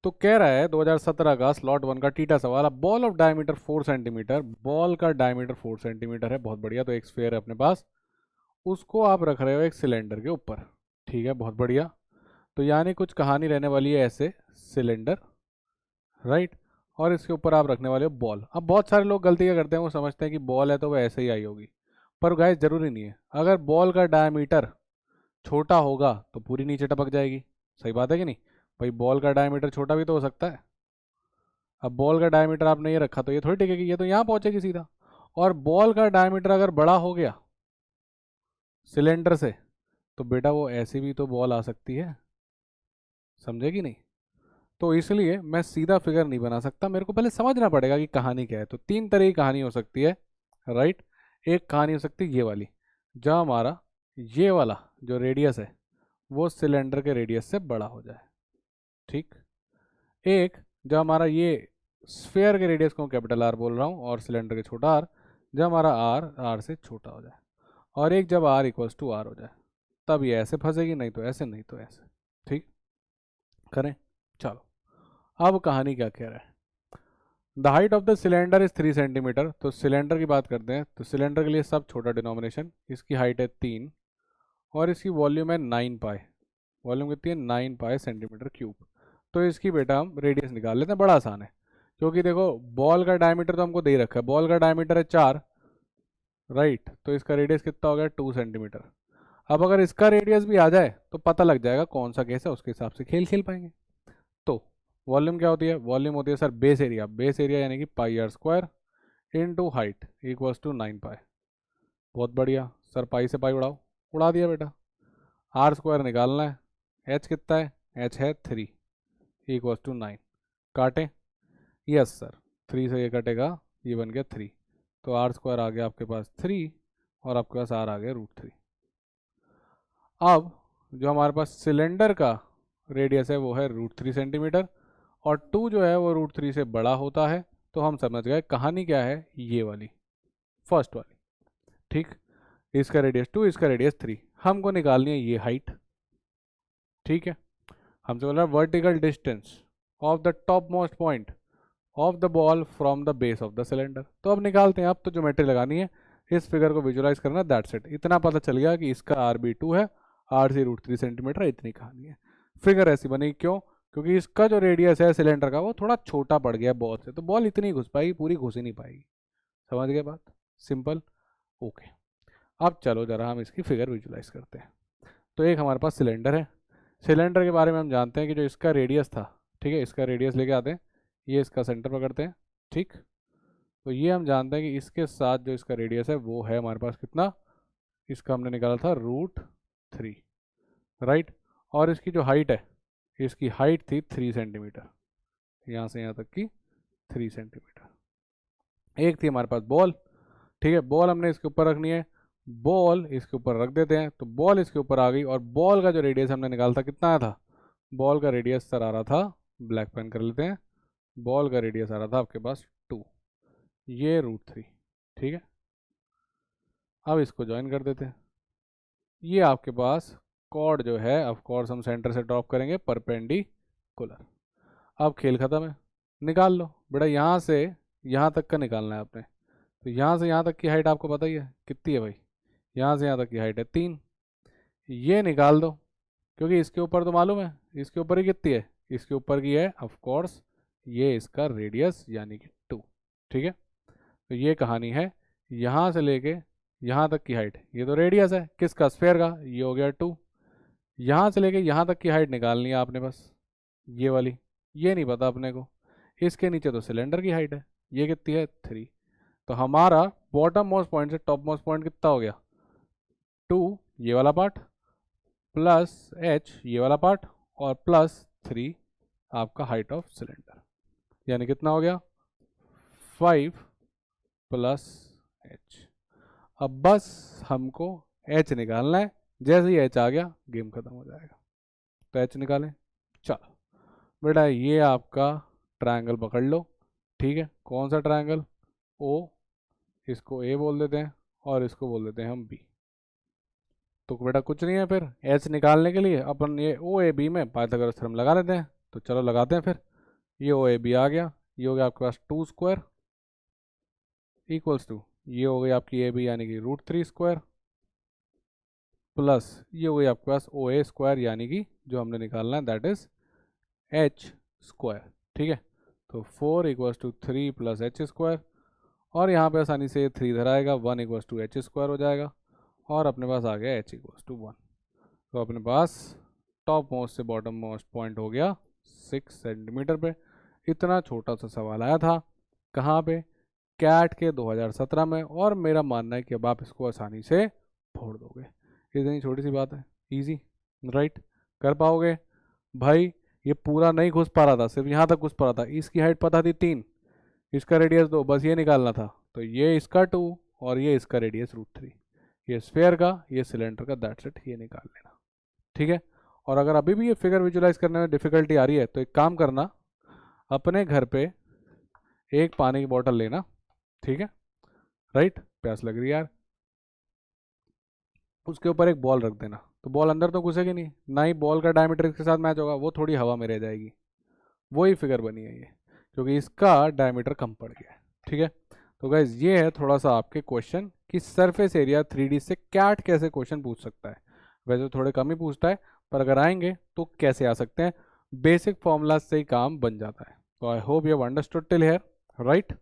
तो कह रहा है 2017 का स्लॉट 1 का टीटा सवाल, अब ball of diameter 4 centimetre, ball का डायमीटर 4 सेंटीमीटर है, बहुत बढ़िया। तो एक स्फीयर है अपने पास, उसको आप रख रहे हो एक सिलेंडर के ऊपर, ठीक है, बहुत बढ़िया। तो यानी कुछ कहानी रहने वाली है ऐसे, सिलेंडर, राइट, और इसके ऊपर आप रखने वाले हो बॉल। अब बहुत सारे लोग गलती क्या करते हैं, वो समझते हैं कि बॉल है तो वो ऐसे ही आई होगी, पर गाइस जरूरी नहीं है। अगर बॉल का डायमीटर छोटा होगा तो पूरी नीचे टपक जाएगी, सही बात है कि नहीं भाई? बॉल का डायमीटर छोटा भी तो हो सकता है। अब बॉल का डायमीटर आपने ये रखा तो ये थोड़ी टिकेगी, ये तो यहाँ पहुंचेगी सीधा। और बॉल का डायमीटर अगर बड़ा हो गया सिलेंडर से, तो बेटा वो ऐसी भी तो बॉल आ सकती है, समझेगी नहीं? तो इसलिए मैं सीधा फिगर नहीं बना सकता, मेरे को पहले समझना पड़ेगा कि कहानी क्या है। तो 3 तरह की कहानी हो सकती है, राइट। एक कहानी हो सकती है ये वाली, जहाँ हमारा ये वाला जो रेडियस है वो सिलेंडर के रेडियस से बड़ा हो जाए, ठीक। एक जब हमारा ये स्फेयर के रेडियस को कैपिटल आर बोल रहा हूँ और सिलेंडर के छोटा आर, जब हमारा आर आर से छोटा हो जाए। और एक जब आर इक्वल्स टू आर हो जाए, तब ये ऐसे फंसेगी, नहीं तो ऐसे, नहीं तो ऐसे, ठीक। करें, चलो अब कहानी क्या कह रहा है। The height of the cylinder is 3 centimetre. तो सिलेंडर की बात करते हैं, तो सिलेंडर के लिए सब छोटा डिनोमिनेशन, इसकी हाइट है 3 और इसकी वॉल्यूम है 9 पाई। वॉल्यूम कितनी है? 9 पाई सेंटीमीटर क्यूब। तो इसकी बेटा हम रेडियस निकाल लेते हैं, बड़ा आसान है, क्योंकि देखो बॉल का डायमीटर तो हमको दे ही रखा है, बॉल का डायमीटर है 4, राइट। तो इसका रेडियस कितना हो गया? 2 सेंटीमीटर। अब अगर इसका रेडियस भी आ जाए तो पता लग जाएगा कौन सा केस है, उसके हिसाब से खेल खेल पाएंगे। तो वॉल्यूम क्या होती है? वॉल्यूम होती है sir base area, base area यानी कि pi are square into height equals to 9 pi. बहुत बढ़िया सर, पाई से पाई उड़ाओ, उड़ा दिया बेटा। आर स्क्वायर निकालना है, एच कितना है? एच है 3 इक्वल्स टू 9। काटें, यस सर, 3 से ये कटेगा, ये बन गया 3। तो आर स्क्वायर आ गया आपके पास 3 और आपके पास आर आ गया √3। अब जो हमारे पास सिलेंडर का रेडियस है वो है √3 सेंटीमीटर और 2 जो है वो √3 से बड़ा होता है। तो हम समझ गए कहानी क्या है, ये वाली फर्स्ट वाली, ठीक। इसका रेडियस 2, इसका रेडियस 3, हमको निकालनी है ये हाइट, ठीक है। हमसे बोल रहा है vertical distance of the top most point of the ball from the base of the cylinder. तो अब निकालते हैं, अब तो ज्योमेट्री लगानी है, इस फिगर को विजुलाइज करना, दैट्स इट। इतना पता चल गया कि इसका आर बी 2 है, आर सी √3 सेंटीमीटर, इतनी कहानी है। फिगर ऐसी बनी क्यों? क्योंकि इसका जो रेडियस है सिलेंडर का वो थोड़ा छोटा पड़ गया बॉल से, तो बॉल इतनी घुस पाएगी, पूरी घुस ही नहीं पाएगी। समझ गए बात? Simple, okay. अब चलो जरा हम इसकी फिगर विजुलाइज करते हैं। तो एक हमारे पास सिलेंडर है, सिलेंडर के बारे में हम जानते हैं कि जो इसका रेडियस था, ठीक है, इसका रेडियस लेके आते हैं, ये इसका सेंटर पकड़ते हैं, ठीक। तो ये हम जानते हैं कि इसके साथ जो इसका रेडियस है वो है हमारे पास कितना, इसका हमने निकाला था √3, राइट। और इसकी जो हाइट है, इसकी हाइट थी 3 सेंटीमीटर, यहाँ से यहाँ तक की 3 सेंटीमीटर। एक थी हमारे पास बॉल, ठीक है, बॉल हमने इसके ऊपर रखनी है, बॉल इसके ऊपर रख देते हैं। तो बॉल इसके ऊपर आ गई और बॉल का जो रेडियस हमने निकाला था कितना आया था? बॉल का रेडियस सर आ रहा था, ब्लैक पेन कर लेते हैं, बॉल का रेडियस आ रहा था आपके पास 2, ये √3, ठीक है। अब इसको ज्वाइन कर देते हैं, ये आपके पास कॉर्ड जो है ऑफ कोर्स हम सेंटर से ड्रॉप करेंगे परपेंडिकुलर। अब खेल खत्म है, निकाल लो बेटा, यहाँ से यहाँ तक का निकालना है आपने। तो यहाँ से यहाँ तक की हाइट आपको पता ही है कितनी है भाई, यहाँ से यहाँ तक की हाइट है 3, ये निकाल दो, क्योंकि इसके ऊपर तो मालूम है, इसके ऊपर ही कितनी है, इसके ऊपर की है ऑफ कोर्स ये इसका रेडियस यानी कि 2, ठीक है। तो ये कहानी है, यहाँ से लेके यहाँ तक की हाइट, ये तो रेडियस है किसका? स्फेयर का, ये हो गया 2। यहाँ से लेके यहाँ तक की हाइट निकालनी है आपने बस, ये वाली, ये नहीं पता अपने को। इसके नीचे तो सिलेंडर की हाइट है, ये कितनी है? 3। तो हमारा बॉटम मोस्ट पॉइंट से टॉप मोस्ट पॉइंट कितना हो गया, 2 ये वाला पार्ट प्लस h ये वाला पार्ट और प्लस 3 आपका हाइट ऑफ सिलेंडर, यानी कितना हो गया 5 प्लस h। अब बस हमको h निकालना है, जैसे ही h आ गया गेम खत्म हो जाएगा। तो h निकालें। चलो बेटा ये आपका ट्रायंगल पकड़ लो, ठीक है, कौन सा ट्रायंगल, O, इसको A बोल देते हैं और इसको बोल देते हैं हम B। तो बेटा कुछ नहीं है, फिर h निकालने के लिए अपन ये OAB में पाइथागोरस थ्योरम लगा लेते हैं। तो चलो लगाते हैं फिर। ये OAB आ गया, ये हो गया आपके पास 2 स्क्वायर इक्वल्स टू ये हो गई आपकी AB यानी कि √3 स्क्वायर प्लस ये हो गई आपके पास OA स्क्वायर यानी कि जो हमने निकालना है दैट इज h स्क्वायर, ठीक है। तो 4 equals to 3 plus h square और यहाँ पे आसानी से 3 इधर आएगा, 1 इक्वल्स टू h स्क्वायर हो जाएगा और अपने पास आ गया h इक्वल्स टू 1। तो अपने पास टॉप मोस्ट से बॉटम मोस्ट पॉइंट हो गया 6 सेंटीमीटर पे। इतना छोटा सा सवाल आया था कहाँ पे, कैट के 2017 में, और मेरा मानना है कि अब आप इसको आसानी से फोड़ दोगे। इतनी छोटी सी बात है, इजी, राइट, कर पाओगे भाई। ये पूरा नहीं घुस पा रहा था, सिर्फ यहाँ तक घुस पा रहा था। इसकी हाइट पता थी 3, इसका रेडियस 2, बस ये निकालना था। तो ये इसका 2 और ये इसका रेडियस √3, ये स्फेयर का ये सिलेंडर का, दैट्स इट, ये निकाल लेना, ठीक है। और अगर अभी भी ये फिगर विजुलाइज करने में डिफिकल्टी आ रही है तो एक काम करना, अपने घर पे एक पानी की बोतल लेना, ठीक है, राइट, प्यास लग रही है यार, उसके ऊपर एक बॉल रख देना। तो बॉल अंदर तो घुसेगी नहीं, ना ही बॉल का डायमीटर इसके साथ मैच होगा, वो थोड़ी हवा में रह जाएगी। वही फिगर बनी है ये, क्योंकि इसका डायमीटर कम पड़ गया है, ठीक है। तो गाइज ये है थोड़ा सा आपके क्वेश्चन कि सरफेस एरिया 3D से कैट कैसे क्वेश्चन पूछ सकता है। वैसे थोड़े कम ही पूछता है, पर अगर आएंगे तो कैसे आ सकते हैं, बेसिक फॉर्मूला से ही काम बन जाता है। तो I hope you have understood till here, right.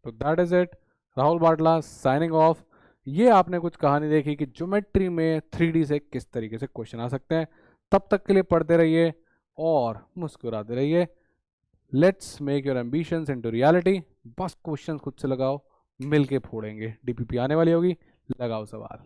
तो that is it, Rahul Batla signing off. ये आपने कुछ कहानी देखी कि ज्योमेट्री में 3D से किस तरीके से क्वेश्चन आ सकते हैं। तब तक के लिए पढ़ते रहिए और मुस्कुराते रहिए। Let's make your ambitions into reality. बस क्वेश्चन खुद से लगाओ, मिलके फोड़ेंगे। DPP आने वाली होगी, लगाओ सवाल।